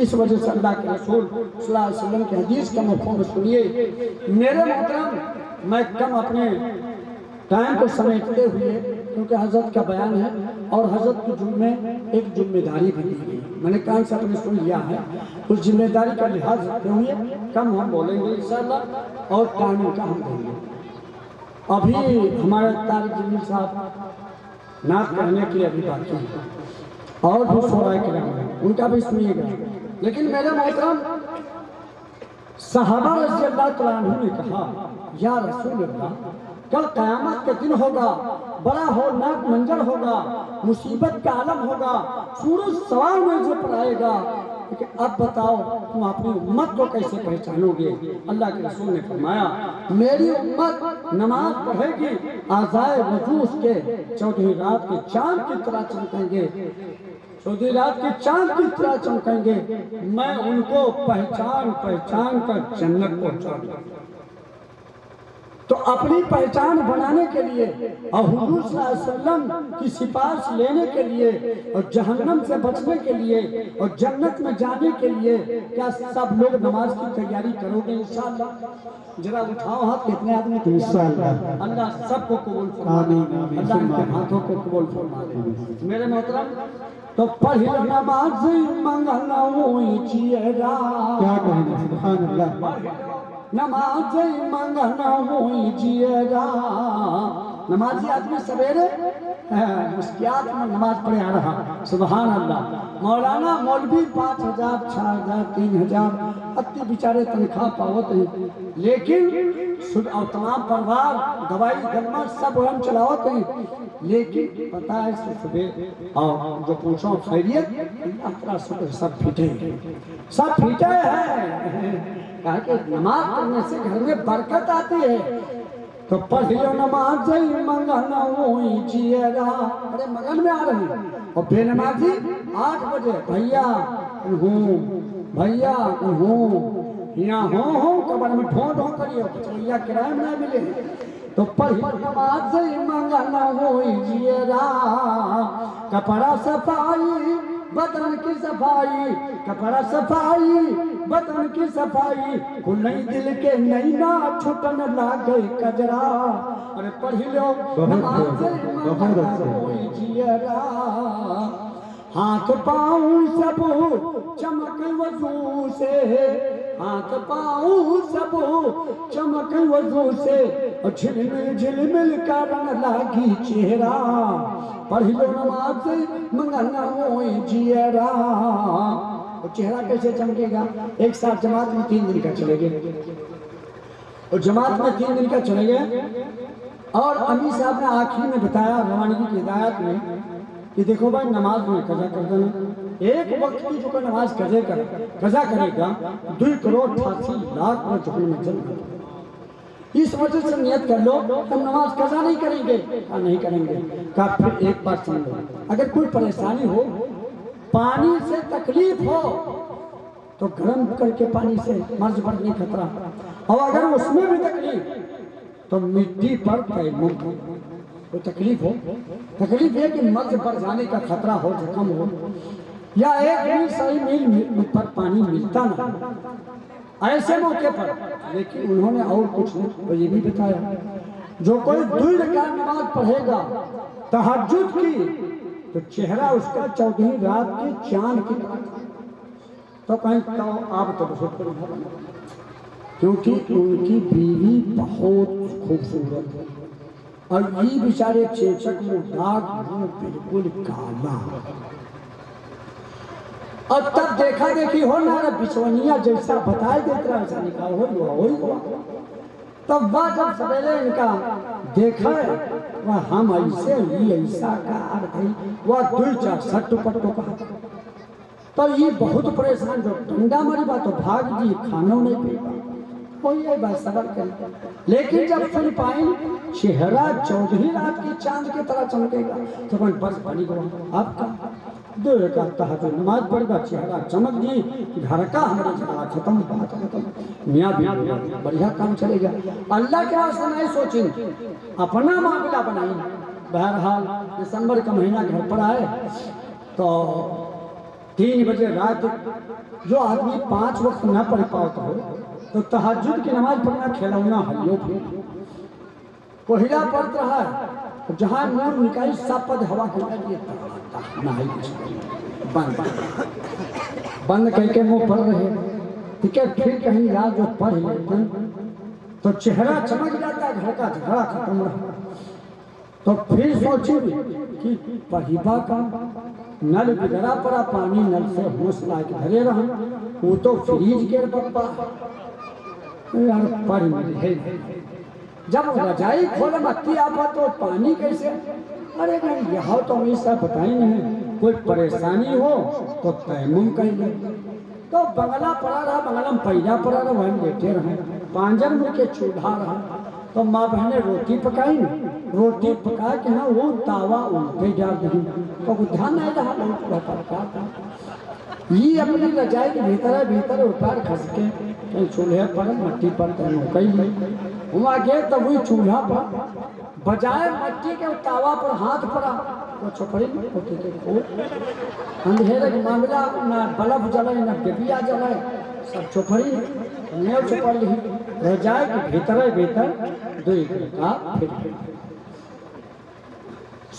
इस वजह से अल्लाह के रसूल सल्लल्लाहु अलैहि वसल्लम के हदीस का मफ़हूम सुनिए। मेरे मोहतरम, मैं कम अपने टाइम को समेटते हुए, क्योंकि हजरत का बयान है और हजरत की में एक जिम्मेदारी भी दी गई, मैंने कान से अपने सुन लिया है, उस जिम्मेदारी का लिहाज रखते हुए कम हम बोलेंगे इंशाअल्लाह और टाइम का हम देंगे। अभी हमारे तारिक जमील साहब नात करने के लिए अभी बाकी है और भी शोराए किराम हैं, उनका भी सुनिएगा। लेकिन मेरे मोहतरम, सहाबा रज़ी अल्लाह तआला अन्हु ने कहा, या रसूल अल्लाह, कल क़यामत के दिन होगा, बड़ा होलनाक मंजर होगा, मुसीबत का आलम होगा, सूरज सवार में जो पड़ाएगा, लेकिन अब बताओ तुम अपनी उम्मत को कैसे पहचानोगे? अल्लाह के रसूल ने फरमाया, मेरी उम्मत नमाज पढ़ेगी, आज़ाए वजू उसके 14वीं रात के चांद की तरह चमकेंगे, 14वीं रात के चांद की तरह चमकेंगे, मैं उनको पहचान पहचान कर जन्नत पहुंचा दूंगा। तो अपनी पहचान बनाने के लिए और हुजूर सल्लल्लाहु अलैहि वसल्लम की सिफारिश लेने के लिए और जहन्नम से बचने के लिए और जन्नत में जाने के लिए क्या सब लोग नमाज की तैयारी करोगे इंशाअल्लाह? जरा उठाओ हाथ, कितने आदमी इंशाअल्लाह। अल्लाह सबको कबूल फरमाए, अल्लाह इनके हाथों को कबूल फरमाए। मेरे मोहतरम, तो पढ़ नमाज मंगना हुई चेहरा, क्या कहेंगे, सुभान अल्लाह। नमाज मंगना हुई जिएगा। नमाजी आदमी सवेरे मुस्कियात में नमाज पढ़े आ रहा, सुभान अल्लाह। मौलाना मौलवी 5,000 6,000 3,000 अति बेचारे तनख्वाह पावत हैं, लेकिन और तमाम परिवार दवाई गन्ना सब हम चलावत हैं, लेकिन पता है सुबह और जो पूछो खैरियत, सब फिटे सब फिटे हैं। कहा कि नमाज पढ़ने से घर में बरकत आती है, तो पढ़ियो नमाज मंगना हुई जिएगा। अरे मगन में आ रही और बेनमाजी 8 बजे भैया हूँ, भैया हूँ, यहाँ हो कबर में ढो ढो करियो, भैया किराए में नहीं मिले। तो पढ़ियो नमाज मंगना हुई जिएगा। कपड़ा सफाई बदन की सफाई, कपड़ा सफाई बदन की सफाई, नई दिल के नई ना छुटन लागे कजरा। अरे पढ़ लो नमाज होई जियरा। हाथ पाँव सब चमक वजू से, हाथ पाँव सब चमक वजू से, झिलमिल झिलमिल करन लागी चेहरा। पढ़ लो नमाज मंगना होई जियरा। और चेहरा कैसे चमकेगा? एक साथ जमात में 3 दिन का चलेंगे, और जमात में 3 दिन का चलेंगे। और अमीर साहब ने आखिर में बताया रवानगी की हिदायत में कि देखो भाई, नमाज में कजा कर देना, एक वक्त की जो नमाज कजा करेगा 2,88,00,000 में जहन्नम में जन्नत। इस वजह से नियत कर लो हम नमाज कजा नहीं करेंगे। नहीं करेंगे का फिर एक बात सुन लो, अगर कोई परेशानी हो, पानी से तकलीफ हो, तो गर्म करके पानी से मर्ज बढ़ने खतरा, और अगर उसमें भी तकलीफ तो मिट्टी पर तयम्मुम। तो तकलीफ हो, तकलीफ है कि मर्ज बढ़ जाने का खतरा हो, जख्म हो, या 1 मील सही मील पर पानी मिलता ना, ऐसे मौके पर। लेकिन उन्होंने और कुछ नहीं, तो ये भी बताया जो कोई 2 रकात नमाज पढ़ेगा तहज्जुद की, तो चेहरा उसका 14वीं रात के चांद की तरह। तो कहीं तो आप तो बहुत, क्योंकि उनकी बीवी बहुत खूबसूरत है, और ये बेचारे चेचक में दाग बिल्कुल काला। और तब देखा देखी हो ना बिचवनिया जैसा बताए देते रहा ऐसा निकाल हो तब वह जब सवेरे इनका देखा वह हम ऐसे ही ऐसा का वह दुई चार सट्टू पट्टू का तो ये बहुत परेशान जो डंडा मारी बात तो भाग जी खानों नहीं पी कोई बात सबर कर लेकिन जब सुन पाई चेहरा चौधरी रात की चांद की तरह चमकेगा तो बस बनी गया आपका दो रकात तहज्जुद नमाज पढ़ेगा चेहरा चमक जी घर का हमारे झगड़ा खत्म बात खत्म मियाँ भी बढ़िया काम चलेगा अल्लाह के रास्ते नहीं सोचेंगे अपना मामला बनाएंगे। बहरहाल दिसंबर का महीना घर पर आए तो 3 बजे रात जो आदमी 5 वक्त न पढ़ पाता हो तो तहज्जुद की नमाज पढ़ना खिलौना हलियो कोहिला पड़ता रहा है जहाँ नूर निकाली सापद हवा के बंद करके मुंह पढ़ रहे ठीक है फिर कहीं याद जो पढ़ लेते तो चेहरा चमक जाता घर का झगड़ा खत्म रहा तो फिर सोची कि पहिबा का नल बिगड़ा पड़ा पानी नल से होश ला के धरे रहा वो तो फ्रीज के पप्पा पढ़ है जब रजाई खोले मक्की आपा तो पानी कैसे अरे भाई यहाँ तो हमेशा बताई नहीं कोई परेशानी हो तो तयमुम कर ले तो बंगला पड़ा रहा बंगला में पैदा पड़ा रहा वहीं बैठे रहे पांजर में के चूल्हा रहा तो माँ बहने रोटी पकाई रोटी पका के ना वो तावा उल्टे जा रही तो ध्यान नहीं रहा ये अपनी रजाई के भीतर उतार खस के कहीं चूल्हे पर मट्टी पर कहीं वहाँ गए तब वही चूल्हा पर बजाय मट्टी के तावा पर हाथ पड़ा वो छोपड़ी में अंधेरे के मामला ना बल्ब जलाए ना डिबिया जलाए सब चौपड़ी नेव चौपड़ ली रजाई के भीतर फिर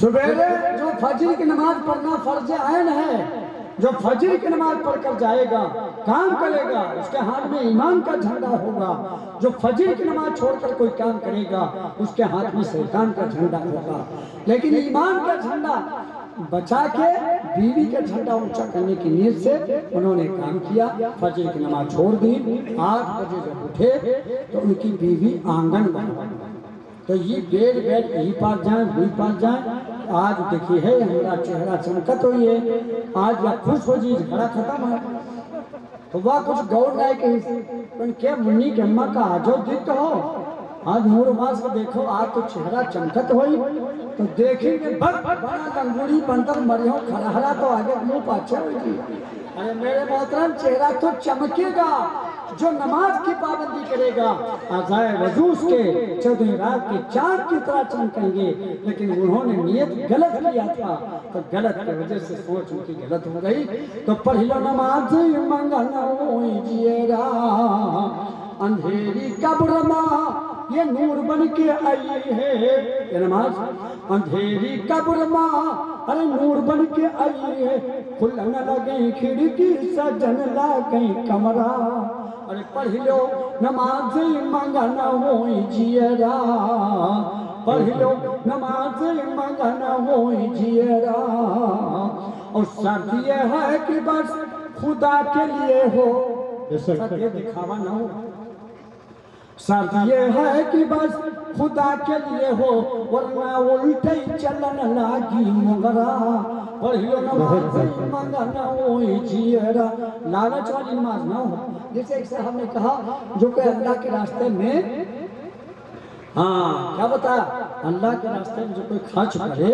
सवेरे जो फजर की नमाज पढ़ना फर्ज आयन है जो फजर की नमाज पढ़कर जाएगा काम करेगा उसके हाथ में ईमान का झंडा होगा जो फजर की नमाज छोड़कर कोई काम करेगा उसके हाथ में शैतान का झंडा होगा लेकिन ईमान का झंडा बचा के बीवी का झंडा ऊंचा करने की नीयत से उन्होंने काम किया फजर की नमाज छोड़ दी 8 बजे जब उठे तो उनकी बीवी आंगन बना तो ये बेड यही पास जाए वही पास जाए आज देखिए है हमारा चेहरा चमकत हुई है आज या खुश हो जी झगड़ा खत्म है तो वह कुछ गौर नहीं कही क्या मुन्नी के अम्मा का आजो दिख हो आज नूर मास को देखो आज तो चेहरा चमकत हुई तो देखेंगे बड़ा गंगूरी बनकर मरियो खड़ा हरा तो आगे मुंह पाछा होगी अरे मेरे मोहतरम चेहरा तो चमकेगा जो नमाज की पाबंदी करेगा आज़ाए वजूस के 14 रात के चांद की तरह चमकेंगे लेकिन उन्होंने नियत गलत किया था तो गलत की वजह से सोच उनकी गलत हो गई तो पढ़ लो नमाज मंगना अंधेरी कब्र माँ ये नूर बन के आई है ये नमाज अंधेरी कब्र माँ अरे नूर बन के आई है खुलन लगे खिड़की सजन लगे कमरा अरे पढ़ लो नमाज मंगना हो जियरा पढ़ लो नमाज मंगना हो जियरा और शर्त ये है कि बस खुदा के लिए हो ये दिखावा ना हो शर्त ये है कि बस खुदा के लिए हो वरना उल्टे चलन लागी मगरा पढ़ियो नमाज मंगना हो जियरा लालच वाली नमाज ना हो जैसे एक साहब ने कहा जो कि अल्लाह के रास्ते में हाँ क्या बताया अल्लाह के रास्ते में जो कोई खर्च करे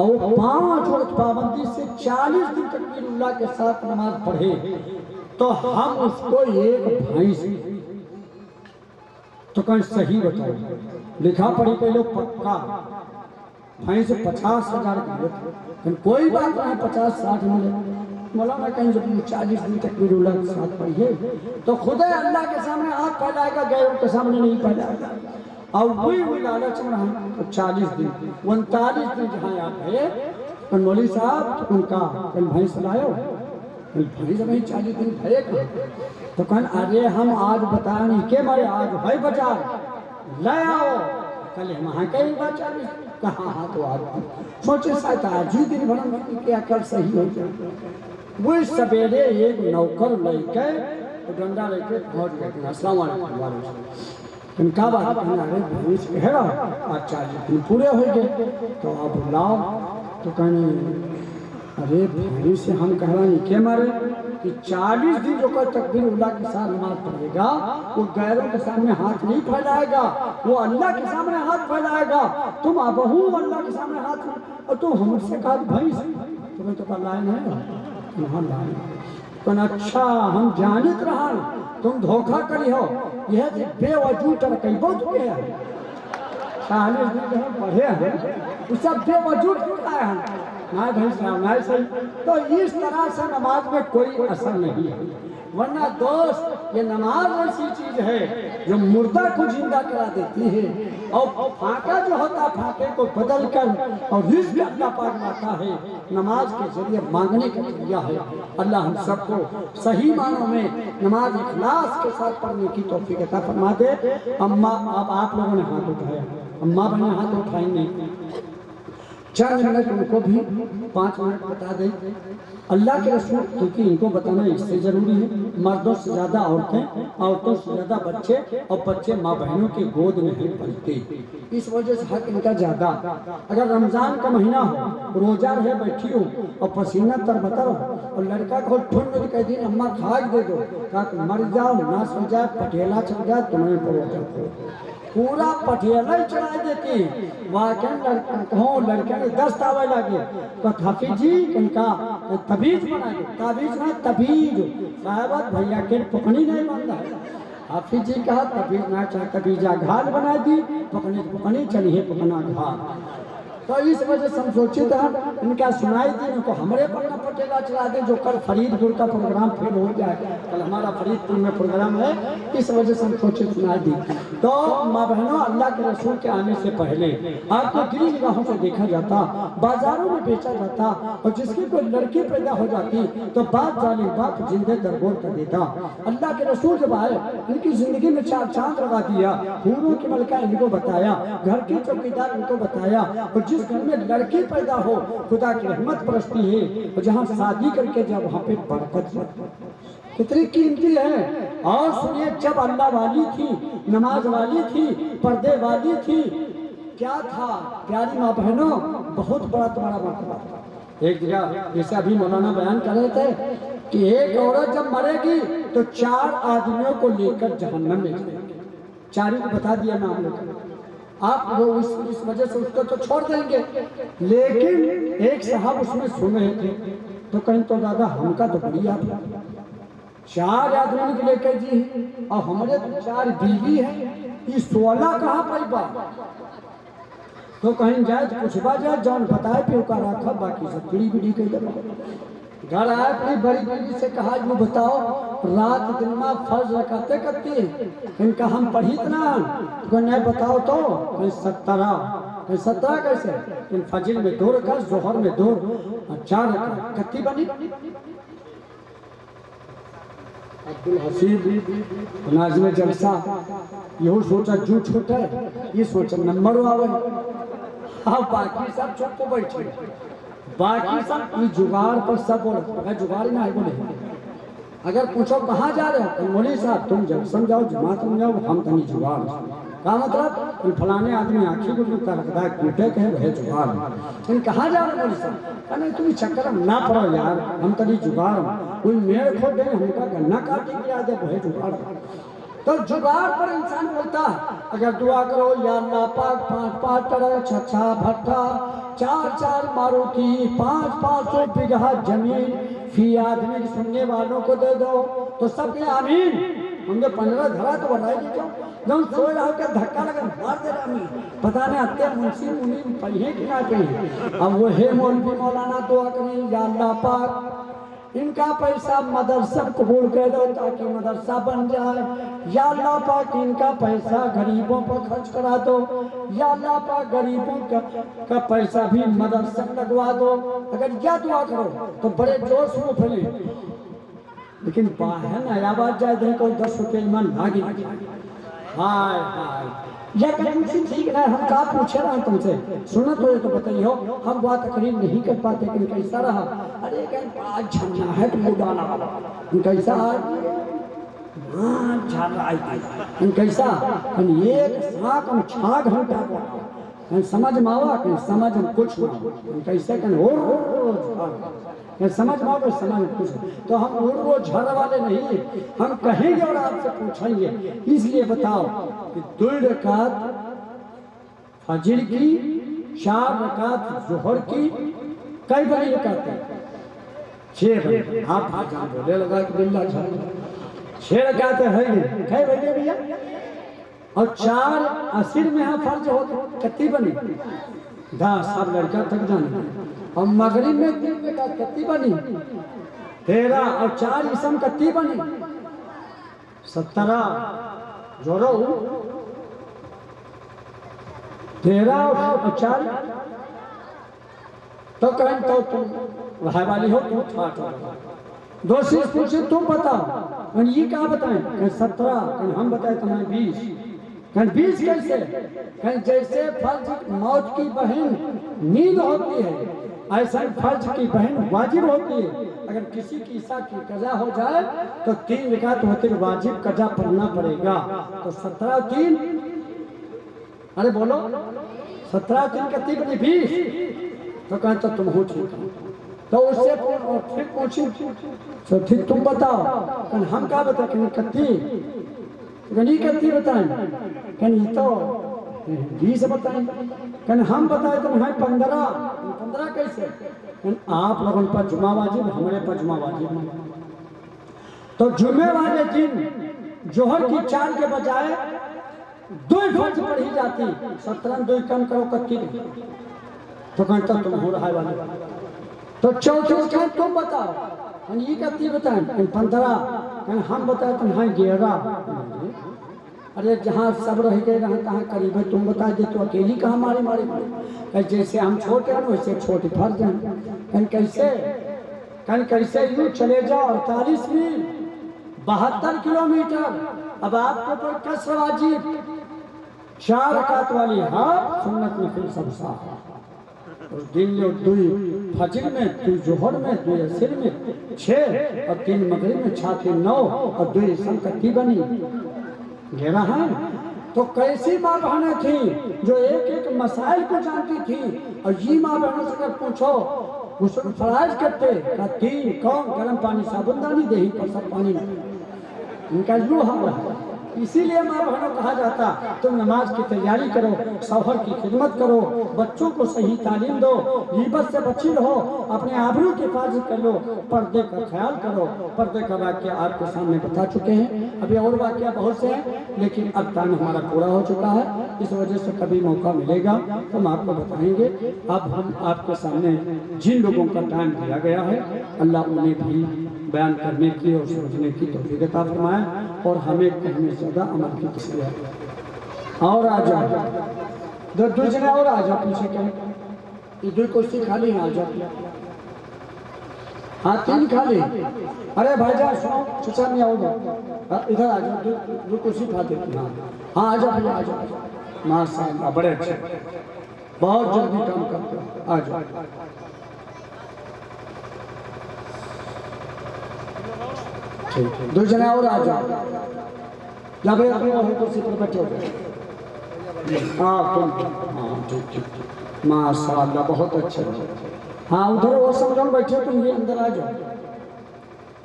और 5 वक्त पाबंदी से 40 दिन तक अल्लाह के साथ नमाज पढ़े तो हम उसको एक भैंस तो कहीं सही बताओ लिखा पढ़ी के लोग पक्का भैंस 50,000 की कोई बात नहीं 50-60 मिले बोला मैं कहीं जब 40 दिन तक अल्लाह के साथ पढ़िए तो खुद अल्लाह के सामने हाथ फैलाएगा गैरों के सामने नहीं फैलाएगा और वही लालच में हम 40 दिन 39 दिन जहाँ आप है मौली साहब उनका कल भैंस लाओ भैंस नहीं 40 दिन है तो कल अरे हम आज बताए नहीं के मारे आज भाई बाजार ले आओ कल हम कहीं बात 40 कहाँ हाथ वो आदमी सोचे शायद आज ही दिन भर में क्या कर सही हो जाए। वो सवेरे एक नौकर लेके डंडा लेके पहुंच गए। अस्सलाम वालेकुम। इनका बात कहना अरे भैंस हेरा आज 40 दिन पूरे हो गए तो आप बुलाओ। तो कहने अरे भाई से हम कह रहे हैं क्या मारे कि 40 दिन जो कोई तकबीर उल्लाह के साथ नमाज पढ़ेगा वो गैरों के सामने हाथ नहीं फैलाएगा, वो अल्लाह के सामने हाथ फैलाएगा। तुम अबहू अल्लाह के सामने हाथ और तुम हमसे कहा भाई तुम्हें तो लाइन है तुम्हारा लाइन कौन अच्छा हम जानत रहा तुम धोखा करी हो यह बेवजूद कई बहुत के है 40 दिन जो हम पढ़े हैं वो सब बेवजूद है ना भैंस ना सही। तो इस तरह से नमाज में कोई असर नहीं है। वरना दोस्त ये नमाज ऐसी चीज है जो मुर्दा को जिंदा करा देती है और फाका जो होता है फाके को बदल कर और रिज़्क़ अल्लाह पाक लाता है। नमाज के जरिए मांगने का जरिया है। अल्लाह हम सबको सही मानों में नमाज इखलास के साथ पढ़ने की तौफीक अता फरमा दे। अम्मा अब आप लोगों ने हाथ उठाया, अम्मा बहने हाथ उठाएंगे, चंद मिनट उनको भी 5 मिनट बता दें। अल्लाह के रसूल क्योंकि इनको बताना इससे जरूरी है। मर्दों से ज्यादा औरतें, औरतों से ज्यादा बच्चे और बच्चे माँ बहनों की गोद में ही पलते, इस वजह से हक इनका ज्यादा। अगर रमजान का महीना हो, रोजा रहे बैठी हो और पसीना तरबतर हो और लड़का को ठुन कह दिन अम्मा खाक दे दो, कहा मर जाओ ना सो जाए पटेला चल जाए तुम्हें पर पूरा पटियाला ही चढ़ा देती। वाकई लड़के ने 10 तावे लगे तो हाफिज जी इनका तबीज बना दो, ताबीज ना तबीज साहब भैया के पकड़ी नहीं बंदा है। हाफिज जी कहा तबीज ना चाहे तबीजा घाल बना दी, पकड़ी चलिए पकना घाल। तो इस वजह से हम सोचे था इनका सुनाई दी इनको हमरे पन्ना पटेगा चला दे जो कल फरीदपुर का प्रोग्राम फिर हो जाए। कल हमारा फरीदपुर में प्रोग्राम है, इस वजह से हम सोचे सुनाई दी। तो माँ बहनों अल्लाह के रसूल के आने से पहले आपको गिरी निगाहों से देखा जाता, बाजारों में बेचा जाता और जिसकी कोई लड़की पैदा हो जाती तो बाप जालिम बाप जिंदे दरगोर कर देता। अल्लाह के रसूल जब आए इनकी जिंदगी में 4 चांद लगा दिया, हूरों की मलका इनको बताया, घर के चौकीदार इनको बताया। और जिस घर में लड़की पैदा हो खुदा की रहमत बरसती है और जहाँ शादी करके जब वहाँ पे बरकत कितनी कीमती है। और सुनिए जब अल्लाह वाली थी, नमाज वाली थी, पर्दे वाली थी, क्या था प्यारी माँ बहनों बहुत बड़ा तुम्हारा मर्तबा था। एक जगह जैसे अभी मौलाना बयान कर रहे थे कि एक औरत जब मरेगी तो 4 आदमियों को लेकर जहन्नम में जाएगी। 4 को बता दिया नाम लेकर आप लोग इस वजह से उसको तो छोड़ देंगे। लेकिन एक साहब उसमें सुन रहे थे तो कहीं तो दादा हमका तो बड़ी आप 4 आदमी के लेकर जी और हमारे तो 4 बीवी है, ये 16 कहाँ पैबा। तो कहीं जाए तो पूछवा जाए जौन बताए पे का रखा बाकी सब पीढ़ी पीढ़ी कही घर आए अपनी बड़ी बीवी से कहा जो बताओ रात दिन में फर्ज रखाते करती इनका हम पढ़ी इतना तो नहीं बताओ तो कहीं 17 कैसे इन फजिल में 2 रखा, जोहर में 2 और 4 रखा कत्ती बनी। अब्दुल हसीब नाज़िम जलसा यही सोचा जू छूटे, ये सोचा नंबर आवे, हाँ बाकी सब चुप को बैठे, बाकी सब ये जुगाड़ पर सब बोले जुगाड़ ही नहीं बोले। अगर पूछो कहाँ जा रहे हो तो मौलवी साहब तुम जब समझाओ जमात समझाओ हम तनी जुगाड़ का मतलब फलाने आदमी आँखी को लुकता लगता है कूटे के वह जुगाड़ तुम कहाँ जा रहे हो मौलवी साहब कहने तुम चक्कर में ना पड़ो यार हम तनी जुगाड़ कोई मेड़ खोल दे हमका गन्ना काट दिया दे वह जुगाड़। तो जुगाड़ पर इंसान बोलता है अगर दुआ करो या अल्लाह पाक 5-5 टरक छछा भट्टा 4-4 मारुति 500 बीघा जमीन फी आदमी सुनने वालों को दे दो तो सब के आमीन हमने 15 धरा तो बनाई दीजिए जब सोए रहो के धक्का लगा मार दे आमीन पता नहीं आते मुंशी मुनी पढ़े कि ना पढ़े। अब वो है मौलवी मौलाना दुआ करें या अल्लाह पाक इनका पैसा मदरसा कबूल कर दो ताकि मदरसा बन जाए, या अल्लाह पाक इनका पैसा गरीबों पर खर्च करा दो, या अल्लाह पाक गरीबों का पैसा भी मदरसा लगवा दो। अगर यह दुआ करो तो बड़े जोश में फैले। लेकिन बाहर नया बात जाए देखो 10 रुपये ईमान लागे हाय हाय या कहीं ठीक है हम का पूछे रहा तुमसे सुनो तो ये तो बताइए हम बात तकरीर नहीं कर पाते कि कैसा रहा। अरे आज झरना है तुम उड़ाना वाला कैसा कैसा एक साथ हम 6 घंटा कहीं समझ मावा कहीं समझ हम कुछ ना कैसे कहीं समझ माओ समझ कुछ तो हम वो झड़ वाले नहीं हम कहेंगे और आपसे पूछेंगे। इसलिए बताओ कि 2 रकात फजर की 4 रकात जोहर की कई बड़ी रकात है 6 बजे आप बोले लगा कि बिल्ला 6 रकात है कई बजे भैया और 4 असर में यहाँ फर्ज हो कत्ती बनी 10 सब लड़का तक जाने और मगरिब में 3 रकात कत्ती बनी 13 और 4 इसम कत्ती बनी 17 जोड़ो 13 और 4 तो कहें तो तुम वहां वाली हो तुम ठाठ हो दोषी पूछे तुम बताओ ये क्या बताएं कहीं 17 कहीं हम बताए तुम्हें 20 कहीं 20 कैसे कहीं जैसे फर्ज मौत की बहन नींद होती है ऐसा फर्ज की बहन वाजिब होती है। अगर किसी की ईसा की कजा हो जाए तो 3 रकात होते वाजिब कजा पढ़ना पड़ेगा। तो 17 3 अरे बोलो 17 3 कितनी बनी 20 तो कहें तो तुम हो ठीक तो उससे फिर पूछी तो ठीक तुम बताओ कहीं हम क्या बताए कहीं कत्ती कहीं कत्ती बताएं कहीं तो 20 बताएं कहीं हम बताए तो हमें 15 कैसे आप लोगों पर जुमा वाजिब हमारे पर जुमा वाजिब तो जुमे वाले दिन जोहर की 4 के बजाय 2 फर्ज पढ़ी जाती 17 2 कम करो कत्ती तो कहता तुम हो रहा है वाले तो 34 तुम बताओ ये कत्ती बताएं 15 कहीं हम बताए तुम हाँ 11 अरे जहाँ सब रह गए रहे कहाँ करीब है तुम बता दे तो अकेली कहाँ मारे मारे जैसे हम छोटे हैं वैसे छोटे फर्ज हैं कहीं कैसे यूँ चले जाओ 48 मील 72 किलोमीटर अब आपके ऊपर कसर वाजिब 4 रकात वाली हाँ सुन्नत में फिर सब साफ उस दिन में 2 फजर में 2 जोहर में 2 असर में 6 और 3 मगरिब में 6 3 9 और 2 इसम कत्ती बनी 11 है। तो कैसी माँ बहनें थी जो एक मसाइल को जानती थी और ये माँ बहनों से अगर पूछो गुस्ल फराइज करते का 3 कौन गर्म पानी साबुनदानी दे पर सब पानी इनका यू हाल है। इसीलिए माँ बहनों कहा जाता तुम नमाज की तैयारी करो शौहर की खिदमत करो बच्चों को सही तालीम दो गीबत से बची रहो अपने आबरू की हिफाजत कर लो पर्दे का ख्याल करो। पर्दे का वाक्य आपके सामने बता चुके हैं अभी और वाक्य बहुत से हैं लेकिन अब टाइम हमारा पूरा हो चुका है इस वजह से कभी मौका मिलेगा तो हम आपको बताएंगे। अब हम आपके सामने जिन लोगों का टाइम दिया गया है अल्लाह उन्हें भी बयान करने की और समझने की तौफीक अता फरमाए और हमें कहने ज़्यादा अमल की तस्वीर और आ जाओ 2 जने और आ जाओ पीछे कहीं ये 2 कुर्सी खाली आ जाओ हाँ 3 खाली अरे भाईजान सुनो चचा नहीं आओगे इधर आ जाओ 2 कुर्सी खा देते हाँ आ जाओ भैया आ जाओ माशाअल्लाह बड़े अच्छे बहुत जल्दी काम करते हो आ जाओ ठीक 2 जने और आ जाओ या फिर अपने और कुर्सी पर बैठे हो हाँ तुम हाँ ठीक माशाअल्लाह बहुत अच्छे हाँ उधर वो समझो बैठे तुम ये अंदर आ जाओ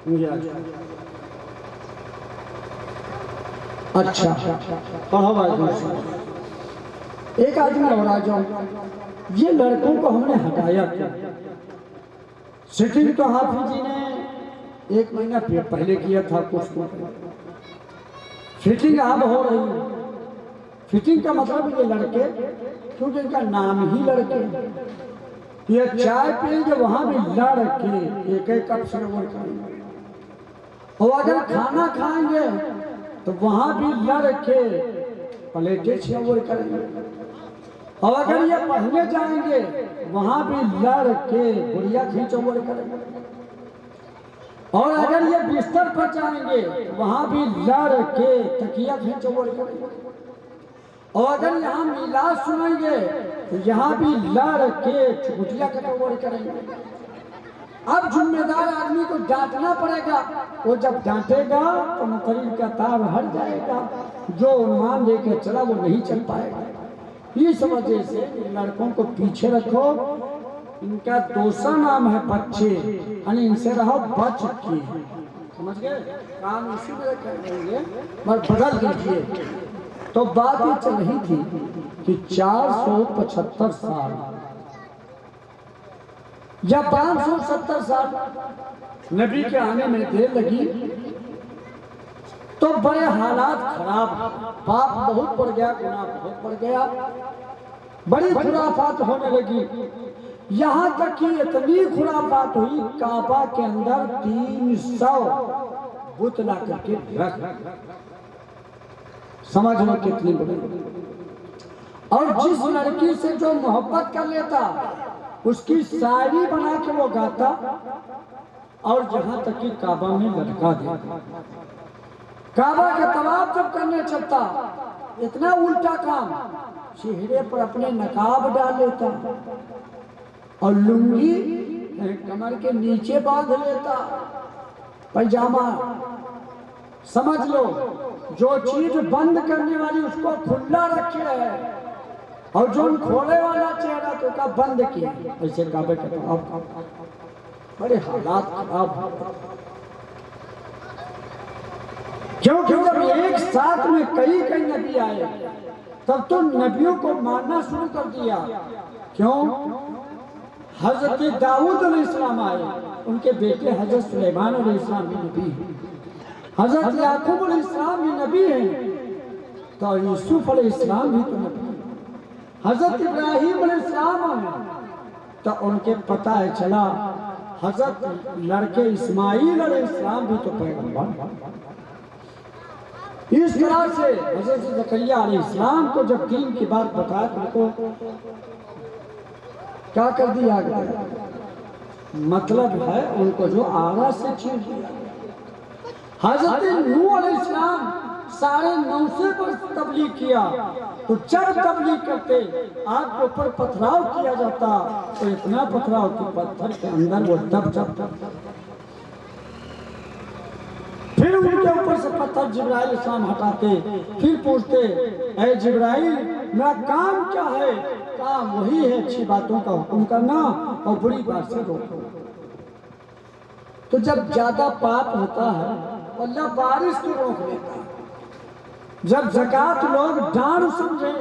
मुझे आ जाओ अच्छा पढ़ो भाई एक आदमी और आ जाओ ये लड़कों को हमने हटाया क्या सिटिंग तो हाफिज जी ने 1 महीना पहले किया था कुछ फिटिंग अब हो रही है। फिटिंग का मतलब ये लड़के क्योंकि इनका नाम ही लड़के ये चाय पिएंगे वहां भी लड़के एक कप से वो खाएंगे और अगर खाना खाएंगे तो वहां भी लड़के प्लेटें छेवर करेंगे और अगर ये पढ़ने जाएंगे वहां भी लड़के गुड़िया खींचवर करेंगे और अगर ये बिस्तर पर जाएंगे वहां भी लड़के तकिया खींचवर करेंगे और अगर यहाँ मिलाद सुनेंगे तो यहाँ भी लड़ के चुटिया कटोर करेंगे। अब जिम्मेदार आदमी को डांटना पड़ेगा, वो जब डांटेगा तो मुकर्रिर का तार हट जाएगा, जो उन्वान लेके चला वो नहीं चल पाएगा। इस वजह से लड़कों को पीछे रखो। इनका दूसरा नाम है बच्चे, यानी इनसे रहो बच के, समझ गए? काम इसी में कर लेंगे मगर बदल दीजिए। तो बात ये चल रही थी कि 475 साल या 570 साल नबी के आने में देर लगी तो बड़े हालात खराब, पाप बहुत बढ़ गया, गुनाह बहुत बढ़ गया, बड़ी खुराफात होने लगी। यहाँ तक कि इतनी खुराफात हुई, काबा के अंदर 300 बुत ला करके रख, समझ लो कितनी बड़ी। और जिस लड़की से जो मोहब्बत कर लेता उसकी शायरी बना के वो गाता, और जहां तक कि काबा में लटका देता। काबा के तवाफ जब करने चलता, इतना उल्टा काम, चेहरे पर अपने नकाब डाल लेता और लुंगी कमर के नीचे बांध लेता, पैजामा। समझ लो जो चीज बंद करने वाली उसको खुला रखे है, और जो खोले वाला चेहरा तो का बंद किया। ऐसे काबे के बड़े हालात खराब, क्योंकि जब एक साथ में कई नबी आए तब तो नबियों को मानना शुरू कर दिया। क्यों? हजरत दाऊद अलैहिस्सलाम आए, उनके बेटे हजरत सुलेमान अलैहिस्सलाम भी नबी हैं, हजरत याकूब अलैहिस्सलाम भी नबी हैं, तो यूसुफ अलैहिस्सलाम भी तो नबी हैं, हजरत इब्राहिम अलैहिस्सलाम हैं, तो उनके पता है चला हजरत लड़के इस्माइल अलैहिस्सलाम भी तो पैगंबर। इस तरह से हजरत ज़करिया अलैहिस्सलाम को जब दीन की बात बताया तो उनको क्या कर दिया गया, मतलब है उनको जो आरा से छीन दिया। हजरत नूह अलैहिस्सलाम 950 पर तबलीग किया, तो जब तबलीग करते आग के ऊपर पथराव किया जाता तो इतना पथराव कि पत्थर के अंदर वो दब जाता। फिर उनके ऊपर से पत्थर जिब्राइल अलैहिस्सलाम हटाते, फिर पूछते ऐ जिब्राइल मेरा काम क्या है? काम वही है अच्छी बातों का हुक्म करना और बुरी बात से रोकना। तो जब ज्यादा पाप होता है अल्लाह बारिश को रोक लेता है। जब ज़कात लोग डांड समझे,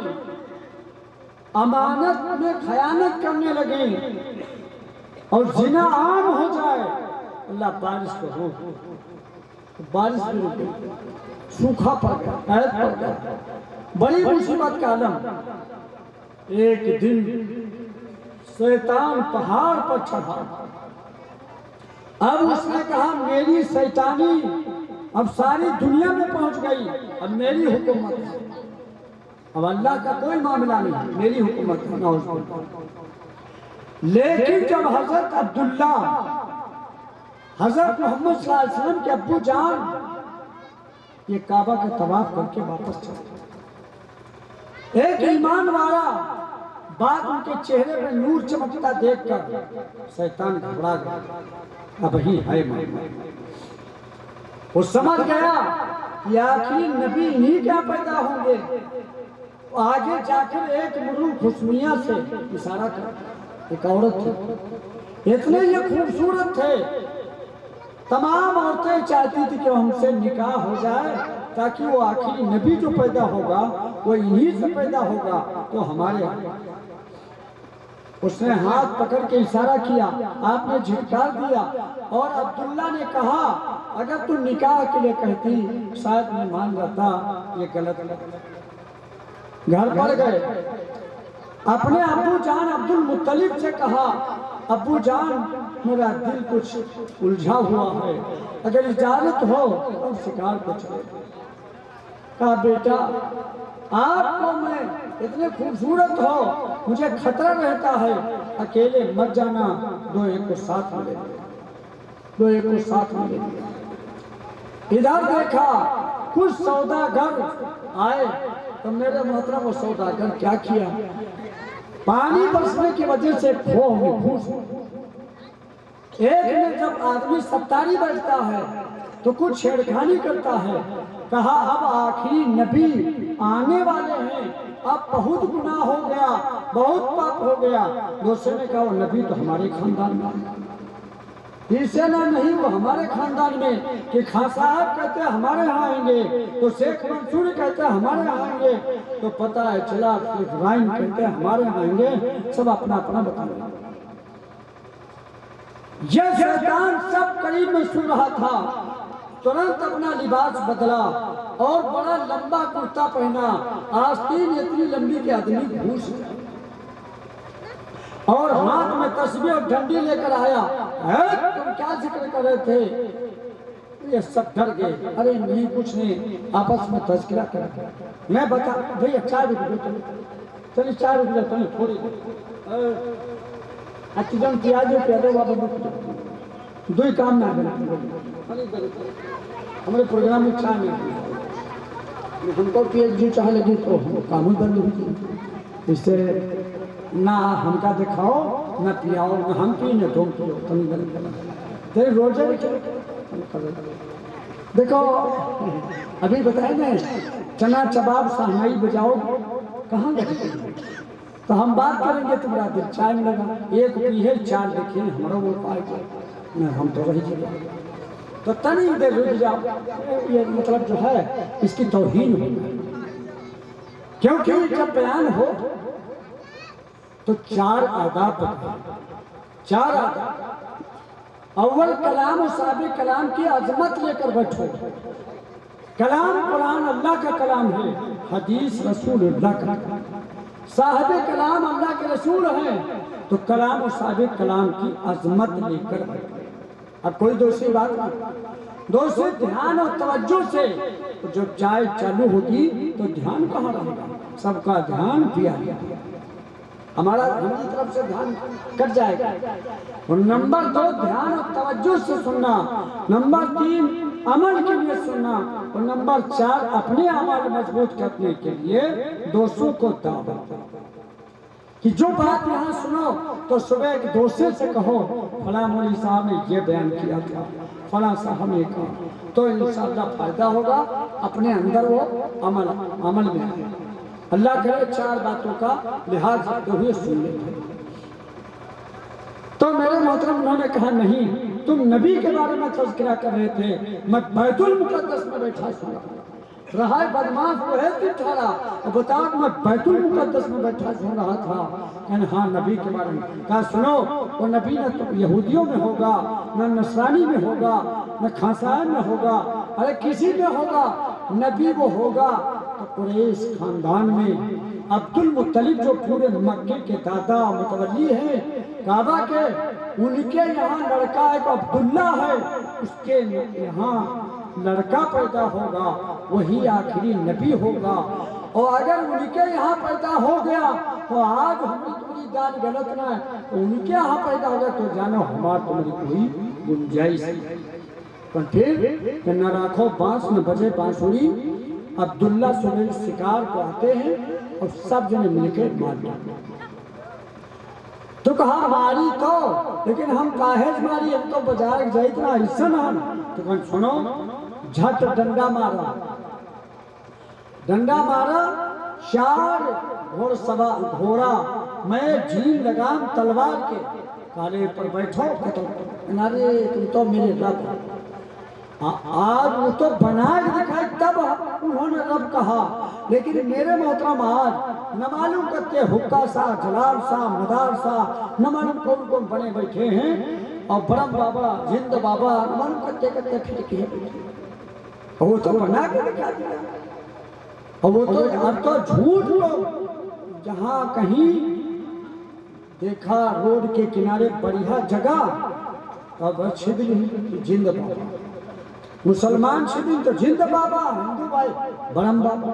अमानत में खयानत करने लगे और जिना आम हो जाए, अल्लाह बारिश को रोक, बारिश भी रुक गई, सूखा पड़ गया, कैद पड़ गया, बड़ी मुसीबत का आलम। एक दिन शैतान पहाड़ पर चढ़ा, अब उसने कहा मेरी शैतानी अब सारी दुनिया में पहुंच गई, अब मेरी हुकूमत है, अब अल्लाह का कोई मामला नहीं, मेरी हुकूमत है। लेकिन जब हजरत अब्दुल्ला हजरत मोहम्मद सल्लल्लाहु अलैहि वसल्लम के अब्बू जान ये काबा का तवाफ करके वापस चले, एक ईमान वाला बात उनके चेहरे पर नूर चमकता देखकर शैतान घबरा गया, अब ही है वो समझ गया कि आखिर नबी इन्हीं क्या पैदा होंगे। आगे जाकर एक मुर्रू खुशमिया से इशारा कर, एक औरत थी, इतने ये खूबसूरत थे, तमाम औरतें चाहती थी कि हमसे निकाह हो जाए ताकि वो आखिरी नबी जो पैदा होगा वो इन्हीं से पैदा होगा, तो हमारे उसने हाथ पकड़ के इशारा किया, आपने झिटकार दिया और अब्दुल्ला ने कहा अगर तू निकाह के लिए कहती शायद मैं मान जाता, ये गलत। घर पर गए, अपने अब्बू जान अब्दुल मुत्तलिब से कहा अब्बू जान मेरा दिल कुछ उलझा हुआ है, अगर इजाजत हो तो शिकार को चले। कहा बेटा आपको मैं इतने खूबसूरत हो, मुझे खतरा रहता है, अकेले मत जाना, दो एक को साथ मिले, दो एक को साथ मिले। इधर देखा कुछ सौदागर आए, तो मेरे मोहतरम वो सौदागर क्या किया, पानी बरसने की वजह से खो में घुस। एक में जब आदमी सत्तारी बैठता है तो कुछ छेड़खानी करता है, कहा अब आखिरी नबी आने वाले हैं, अब बहुत गुनाह हो गया, बहुत पाप हो गया। दूसरे ने कहा वो नबी तो हमारे खानदान में, तीसरे ने नहीं वो हमारे खानदान में, कि खान साहब कहते हैं हमारे यहाँ आएंगे, तो शेख मंसूर कहते हैं हमारे यहाँ आएंगे, तो पता है चला इब्राहिम कहते हैं हमारे यहाँ आएंगे। सब अपना अपना बता रहे। यह शैतान सब करीब में सुन रहा था, तुरंत अपना लिबास बदला और बड़ा लंबा कुर्ता पहना, आस्तीन इतनी लंबी के आदमी घूस, और हाथ में तस्बीह और डंडी लेकर आया। तुम क्या जिक्र कर रहे थे? ये सब डर गए। अरे नहीं कुछ नहीं, आपस में तज़किरा कर। मैं बता भैया चाय रुक जाओ, चलिए चाय रुक जाओ, चलिए थोड़ी अच्छी प्याज प्याजो बाबा दो ही काम ना बना हमारे प्रोग्राम में चाय नहीं, हमको पीएचडी चाह लगी तो काम ही बंद होगी। इससे ना हमका दिखाओ ना पियाओ, ना हम पी ना तुम पियो, तेरे रोजे देखो। अभी बताए ना चना चबाब सहनाई बजाओ, कहाँ गए? तो हम बात करेंगे तुम्हारा दिल चाय में लगा, एक पीहे चार देखिए हमारा वो पाए, हम तो रही जगह तो तनी देर रुक जाओ। ये मतलब जो है इसकी तौहीन होगी, क्योंकि जब बयान हो तो चार आदाब बताए, चार आदाब। अव्वल कलाम और साबिक कलाम की अजमत लेकर बैठो। कलाम कुरान अल्लाह का कलाम है, हदीस रसूल अल्लाह का, साहिब कलाम अल्लाह के रसूल हैं, तो कलाम और साबिक कलाम की अजमत लेकर बैठो। अब कोई दूसरी बात नहीं, दूसरे ध्यान और तवज्जो से। तो जब चाय चालू होगी तो ध्यान कहाँ रहेगा? सबका ध्यान दिया गया, हमारा हमारी तरफ से ध्यान कट जाएगा। और नंबर 2 ध्यान और तवज्जो से सुनना, नंबर 3 अमल के लिए सुनना, और नंबर 4 अपने अमल मजबूत करने के लिए दोस्तों को दावत कि जो बात यहाँ सुनो तो सुबह एक दोस्त से कहो फला मौलवी साहब ने ये बयान किया था, फला साहब ने कहा, तो इंशाअल्लाह फायदा होगा, अपने अंदर वो अमल में आए। अल्लाह करे 4 बातों का लिहाज रखते हुए सुन लेते। तो मेरे मोहतरम उन्होंने कहा नहीं, तुम नबी के बारे में तज़किरा कर रहे थे, मैं बैतुल मुक़द्दस में बैठा सुना रहा है, बदमाश वो है कि ठहरा और बताओ मैं बैतुल मुक़द्दस में बैठा सुन रहा था। कहने हाँ नबी के बारे में। कहा सुनो, वो नबी न तो यहूदियों में होगा, न नसरानी में होगा, न खानसायन में होगा, अरे किसी में होगा, नबी वो होगा तो कुरैश खानदान में अब्दुल मुत्तलिब जो पूरे मक्के के दादा मुतवल्ली हैं काबा के, उनके यहाँ लड़का एक अब्दुल्ला है, उसके यहाँ लड़का पैदा होगा, वही आखिरी नबी होगा। और अगर उनके यहाँ पैदा हो गया तो आज हमारी तुम्हारी जान गलत ना है, तो उनके यहाँ पैदा हो गया तो जानो हमार तुम्हारी कोई गुंजाइश। पर फिर न राखो बांस न बजे बांसुरी, अब्दुल्ला सुबह शिकार को आते हैं और सब जने मिलकर मार डालते। तो कहा मारी तो, लेकिन हम काहेज मारी, हम तो बाजार जाए इतना हिस्सा ना। तो कहा सुनो, झट डंडा मारा, डंडा मारा, 4 घोड़ा मैं झील लगाम तलवार के काले पर बैठो, अरे तुम तो मेरे रब। आज वो तो बना के दिखाई तब उन्होंने रब कहा, लेकिन मेरे मोहतरम आज न मालूम करते हुक्का सा, जलाल सा, मदार सा, न मालूम कौन कौन बने बैठे हैं, और ब्रह्म बाबा, जिंद बाबा, न मालूम करते करते खिड़की है बैठे, वो तो बना के दिखा दिया। और वो तो अब तो झूठ लोग जहाँ कहीं देखा रोड के किनारे बढ़िया जगह, अब छिद्र जिंद बाबा, मुसलमान छिद्र तो जिंद बाबा, हिंदू भाई ब्रह्म बाबा,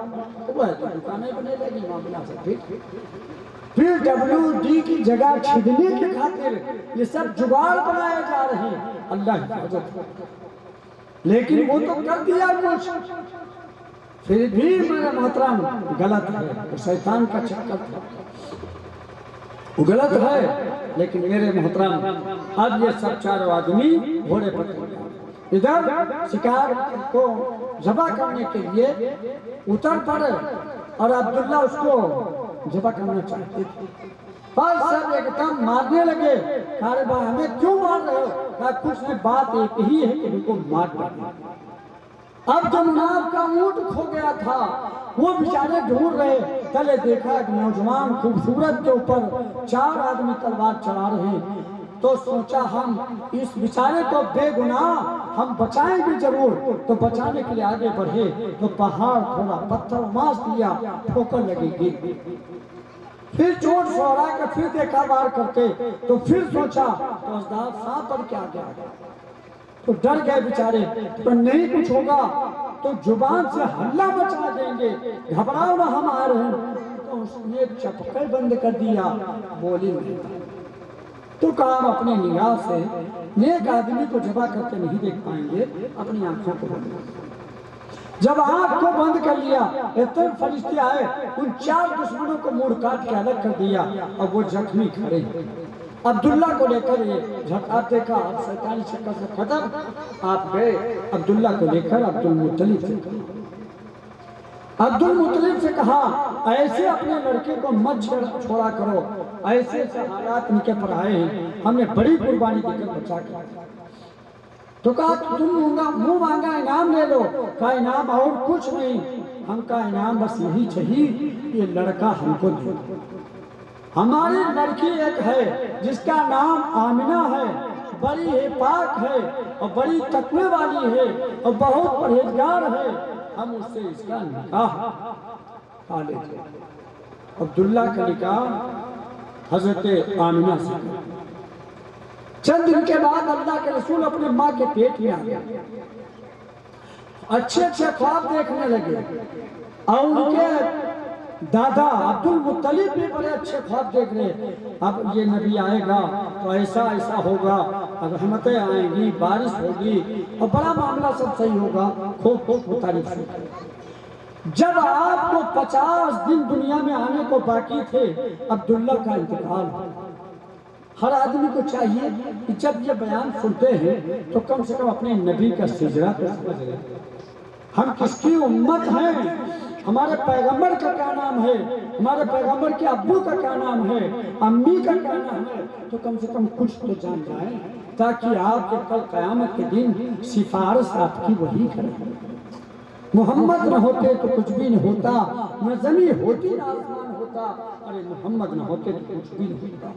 वो है तो दुकानें बने लगी वहाँ बना सकते। फिर WD की जगह छिदने के खातिर ये सब जुगाड़ बनाए जा रहे हैं, अल्लाह हिफाजत। लेकिन वो तो कर दिया कुछ, फिर भी मेरा मोहतरम गलत है, वो शैतान का चक्कर था, वो गलत है। लेकिन मेरे मोहतरम अब ये सब चारों आदमी घोड़े पर इधर शिकार को जबा करने के लिए उतर पड़े और अब्दुल्ला उसको जबा करना चाहते थे, पर सब एकदम मारने लगे। अरे भाई हमें क्यों मार रहे हो? कहा कुछ नहीं, बात एक ही है कि उनको मार डालना। अब जो मुनाफ का ऊंट खो गया था वो बेचारे ढूंढ रहे, तले देखा एक नौजवान खूबसूरत के ऊपर 4 आदमी तलवार चला रहे हैं, तो सोचा हम इस बेचारे को बेगुनाह हम बचाएंगे जरूर। तो बचाने के लिए आगे बढ़े तो पहाड़ थोड़ा पत्थर मार दिया, ठोकर लगेगी। फिर चोट सोहरा के फिर देखा वार करते, तो फिर सोचा तो असदार सांप पर क्या गया, तो डर गए बेचारे, तो नहीं कुछ होगा तो जुबान से हल्ला मचा देंगे, घबराओ ना हम आ रहे हैं। तो उसने चपके बंद कर दिया, बोली नहीं। तो कहा अपनी निगाह से नेक आदमी को जबा करके नहीं देख पाएंगे, अपनी आंखों को बंद कर। जब आंख को बंद कर लिया, इतने फरिश्ते आए, उन 4 दुश्मनों को मुड़ काट के अलग कर दिया और वो जख्मी खड़े। अब्दुल्ला को लेकर ये झटका देखा, अब शैतानी चक्कर से खत्म। आप गए अब्दुल्ला को लेकर अब्दुल मुत्तलिब से कहा, अब्दुल मुत्तलिब से कहा ऐसे अपने लड़के को मत छोड़ा करो, ऐसे हालात इनके पर आए हैं, हमने बड़ी कुर्बानी देकर बचा के। तो कहा तुम मुंह मांगा इनाम ले लो। कहा इनाम और कुछ नहीं, हमका इनाम बस यही चाहिए, ये लड़का हमको दे। हमारी लड़की एक है जिसका नाम आमिना है, बड़ी है, पाक है और बड़ी तकवे वाली है और बहुत परहेजगार है, हम उससे इसका निकाह खा लेते। अब्दुल्ला का निकाह हजरत आमिना से। चंद दिन के बाद अल्लाह के रसूल अपने माँ के पेट में आ गया, अच्छे अच्छे ख्वाब देखने लगे और उनके दादा अब्दुल मुत्तलिब भी बड़े अच्छे ख्वाब देख रहे। अब ये नबी आएगा तो ऐसा ऐसा होगा, रहमतें आएंगी, बारिश होगी और बड़ा मामला सब सही होगा, खूब खूब तारीफ। जब आपको 50 दिन दुनिया में आने को बाकी थे, अब्दुल्ला का इंतकाल। हर आदमी को चाहिए कि जब ये बयान सुनते हैं तो कम से कम अपने नबी का सिजरा तो समझ लें, हम किसकी उम्मत हैं, हमारे पैगंबर का क्या नाम है, हमारे पैगंबर के अब्बू का क्या नाम है, अम्मी का क्या नाम है, तो कम से कम कुछ तो जान जाए, ताकि आपके कल क़यामत के दिन सिफारिश आपकी वही करे। मोहम्मद न होते तो कुछ भी नहीं होता, न ज़मीन होती न आसमान होता, अरे मोहम्मद न होते तो कुछ भी नहीं होता।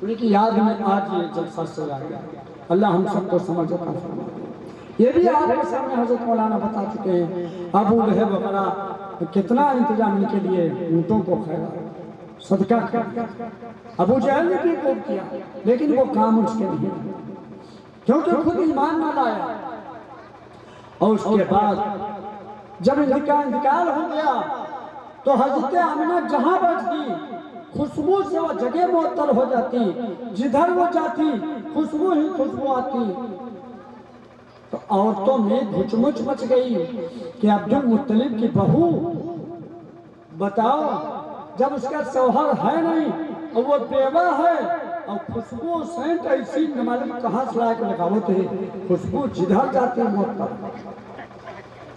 उनकी याद में आज ये जलसा सजा गया। अल्लाह हम सबको समझ अता फरमाए। ये भी आपके सामने हजरत मौलाना बता चुके हैं, अबू लहब वगैरह कितना इंतजाम इनके लिए ऊँटों को खाया, सदका किया। अबू जहल ने भी खूब किया, लेकिन वो काम उसके नहीं, क्योंकि खुद ईमान न लाया। और उसके बाद जब इनका इंतकाल हो गया तो हजरत आमिना जहाँ बैठती खुशबू से वो जगह मुअत्तर हो जाती, जिधर वो जाती खुशबू ही खुशबू आती। तो औरतों में घुचमुच मच गई कि अब्दुल मुत्तलिब की बहू, बताओ जब उसका शौहर है नहीं और वो बेवा है और खुशबू सेंट ऐसी न मालूम कहाँ से लाके लगावत है, खुशबू जिधर जाती है मुअत्तर।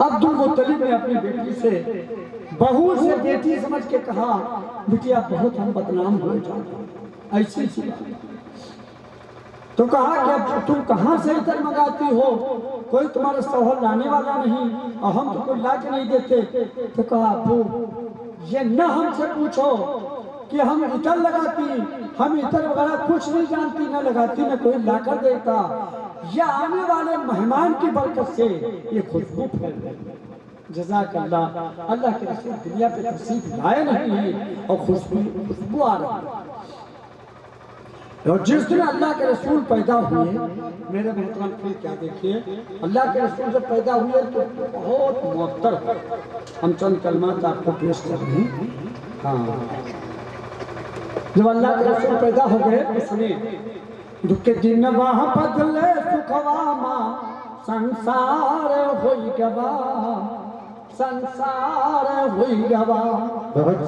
अब्दुल मुत्तलिब ने अपनी बेटी से, बहू से बेटी समझ के कहा, बिटिया बहुत हम बदनाम हो जाते ऐसी सी। तो कहा कि तुम कहाँ से इधर मंगाती हो, कोई तुम्हारा शौहर लाने वाला नहीं और हम तो कोई ला के नहीं देते। तो कहा अबू ये न हमसे पूछो कि हम इतर लगाती, हम इतर वगैरह कुछ नहीं जानती, न लगाती न कोई ला कर देता, या आने वाले मेहमान की बरकत से ये खुशबू फैल गई। जज़ाकल्लाह, अल्लाह के रसूल दुनिया पे तशरीफ लाए नहीं है और खुशबू आ रही है। और जिस दिन अल्लाह के रसूल पैदा हुए, मेरे मोहतरम फिर क्या देखिए, अल्लाह के रसूल जब पैदा हुए तो बहुत मुअत्तर, हम चंद कलमात आपको पेश कर रहे हैं। हाँ, जब अल्लाह के रसूल पैदा हो गए तो सुनिए, दुख दिन वहाँ बदले सुखवा माँ संसार हो गवा, संसार हुई गवा।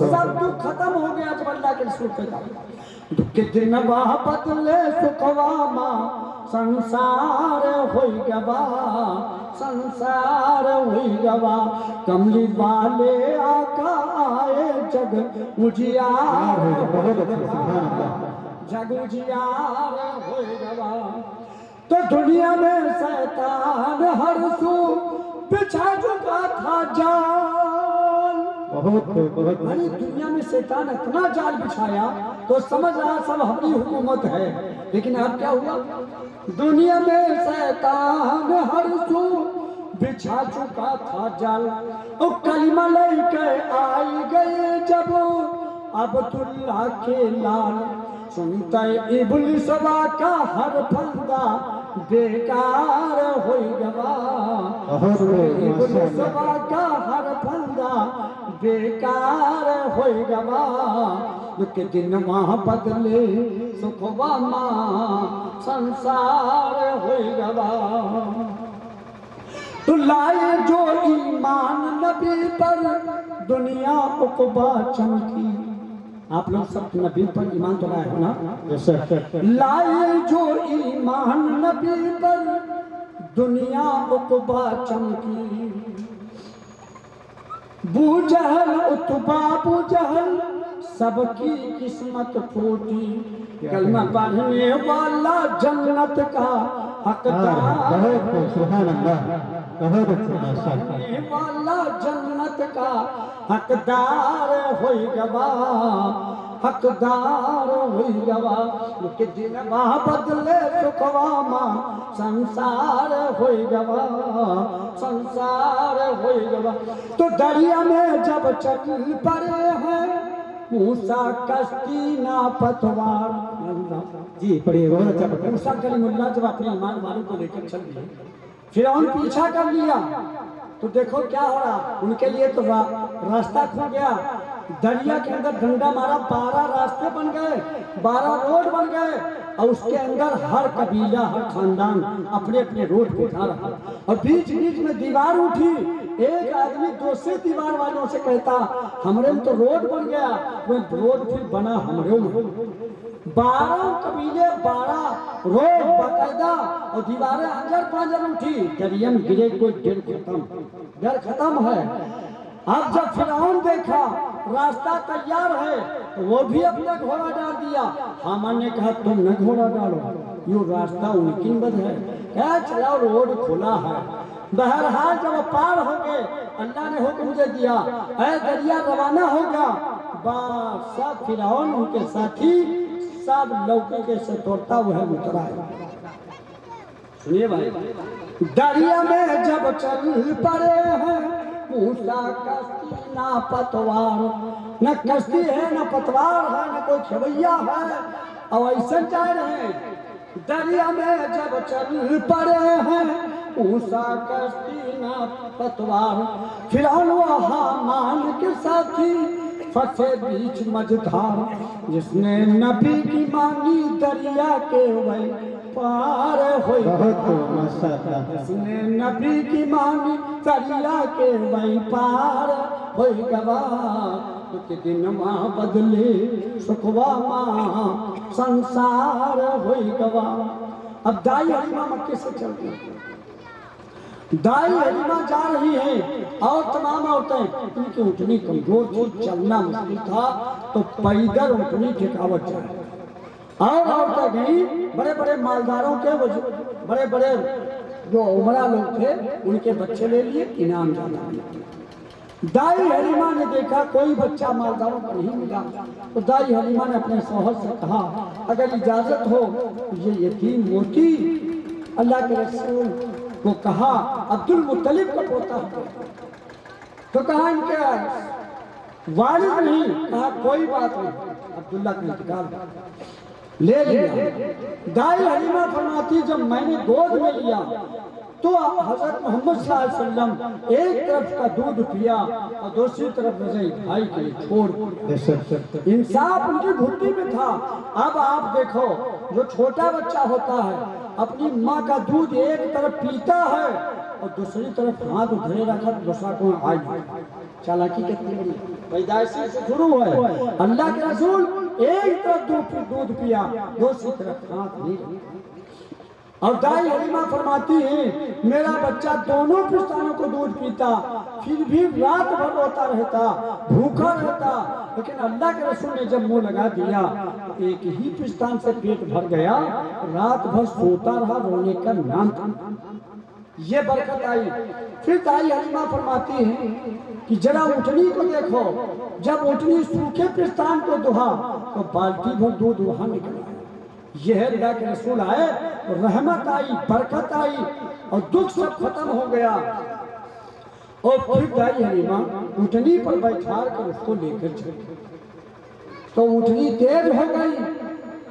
सब दुख खत्म हो गया जब अल्लाह के रसूल पे दुख के दिन वह बदले सुखवा माँ संसार हुई गवा, संसार हुई गवा। कमली वाले आका आए जग उजियार, जग उजियार हुई गवा। तो दुनिया में शैतान हर सू बिछा चुका था जाल। अरे दुनिया में शैतान इतना जाल बिछाया तो समझ रहा सब हमारी हुकूमत है, लेकिन अब क्या हुआ? दुनिया में शैतान हर सू बिछा चुका था जाल। और कलिमा लेके आई गए जब अब्दुल्ला के लाल, सुनता इब्लिस का हर फंदा बेकार हो गवा। इब्लिस का हर फंदा बेकार हो गवा। के दिन वहाँ बदले सुखवा माँ संसार हो गवा। तो लाए जो ईमान नबी पर दुनिया उकबा चमकी। आप लोग सब नबी पर ईमान तो लाए हो ना? लाए जो ईमान नबी पर दुनिया उकबा चमकी। बूजहल उतबा बूजहल सबकी किस्मत फूटी। कलमा पढ़ने वाला जन्नत का हकदार, पढ़ने वाला जन्नत का हकदार हो गवा, हकदार हो गवा। के दिन वहाँ बदले सुखवा माँ संसार हो गवा, संसार हो गवा। तो दरिया में जब चल पड़े हैं मूसा कश्ती ना पतवार। जी पढ़िए, बहुत अच्छा पढ़ा। मूसा कलीमुल्लाह जब अपने ईमान वालों को लेकर चल दिए, फिरौन पीछा कर लिया, तो देखो क्या हो रहा उनके लिए। तो रास्ता खुल गया, दरिया के अंदर डंडा मारा, 12 रास्ते बन गए, 12 रोड बन गए। और उसके अंदर हर कबीला हर खानदान अपने अपने रोड पे उठा रहा। और बीच बीच में दीवार उठी। एक आदमी दूसरे दीवार वालों से कहता हमरे में तो रोड बन गया, वो रोड फिर बना हमरे में। 12 कबीले 12 रोड बाकायदा और दीवारें अंजर पांजर उठी। दरिया में गिरे कोई डर खत्म है। अब जब फिरौन देखा रास्ता तैयार है तो वो भी अपना घोड़ा डाल दिया। हामान ने कहा तुम न घोड़ा डालो, यो रास्ता उनकी मद है। क्या चलाओ, रोड खुला है। बहरहाल जब पार हो गए अल्लाह ने हुक्म दे दिया, ऐ दरिया रवाना हो गया। बस सब फिरौन उनके साथी सब लौके के से तोड़ता हुआ उतरा। सुनिए भाई, दरिया में जब चल पड़े हैं मूसा कश्ती ना पतवार। न कश्ती है न पतवार है न कोई खेवैया है, और ऐसे जा रहे हैं। दरिया में जब चल पड़े हैं मूसा कश्ती ना पतवार। फिरौन हामान के साथी फंसे बीच मझधार। जिसने नबी की मानी दरिया के वही पार हो। जिसने नबी की मानी दरिया के वही पार हो गवा। के दिन माँ बदले सुखवा माँ संसार हो गवा। अब दाई हलीमा मक्के से चल रही, दाई हलीमा जा रही है और तमाम औरतें, उनकी उठनी कमजोर थी, चलना मुश्किल था, तो पैदल उठनी टिकावट जाए। और औरतें गई, बड़े बड़े मालदारों के बड़े बड़े जो उमरा लोग थे उनके बच्चे ले लिए, इनाम जाना। दाई हलीमा ने देखा कोई बच्चा मालदारों को नहीं मिला, तो दाई हलीमा ने अपने शौहर से कहा अगर इजाजत हो ये यतीम मोती अल्लाह के रसूल को कहा अब्दुल मुत्तलिब का पोता है, तो कहा इनके वालिद नहीं, कहा कोई बात नहीं, अब्दुल्ला का इंतकाल ले लिया। दाई हलीमा फरमाती जब मैंने गोद में लिया तो हजरत मोहम्मद सल्लल्लाहु अलैहि वसल्लम एक तरफ का दूध पिया और दूसरी तरफ रज़ाई भाई के लिए छोड़। इंसाफ उनकी घुट्टी में था। अब आप देखो जो छोटा बच्चा होता है अपनी माँ का दूध एक तरफ पीता है और दूसरी तरफ हाथ उधरे रखा, दूसरा को आज चालाकी कितनी बड़ी पैदाइशी से शुरू है। अल्लाह के रसूल एक तरफ दूध पिया, दूसरी तरफ हाथ नहीं रखा। और दाई हलीमा फरमाती है मेरा बच्चा दोनों पिस्तानों को दूध पीता, फिर भी रात भर रोता रहता, भूखा रहता, लेकिन अल्लाह के रसूल ने जब मुंह लगा दिया एक ही पिस्तान से पेट भर गया, रात भर सोता रहा, रोने का नाम था। ये बरकत आई। फिर दाई हलीमा फरमाती है कि जरा ऊँटनी को देखो, जब ऊँटनी सूखे पिस्तान को दुहा तो बाल्टी भर दूध वहां निकला। यह अल्लाह के रसूल आए, रहमत आई, बरकत आई और दुख सब खत्म हो गया। और फिर दाई हलीमा ऊँटनी पर बैठा कर उसको लेकर चली, तो ऊँटनी तेज हो गई।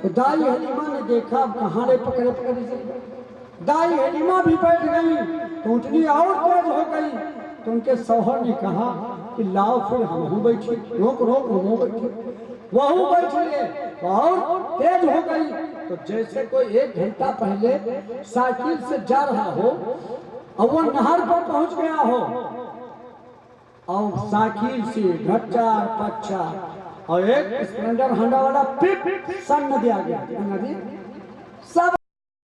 तो दाई हलीमा ने देखा कहाड़े पकड़े पकड़े चल, दाई हलीमा भी बैठ गई तो ऊँटनी और तेज हो गई। तो उनके शौहर ने कहा कि लाओ फिर हम बैठे, रोक रोक हम बैठे, वह बैठ लिए और तेज हो गई। तो जैसे कोई 1 घंटा पहले साइकिल से जा रहा हो और वो नहर पर पहुंच गया हो और साइकिल से घच्चा पच्चा और एक स्प्लेंडर होंडा वाला पिप सन नदी आ गया, नदी सब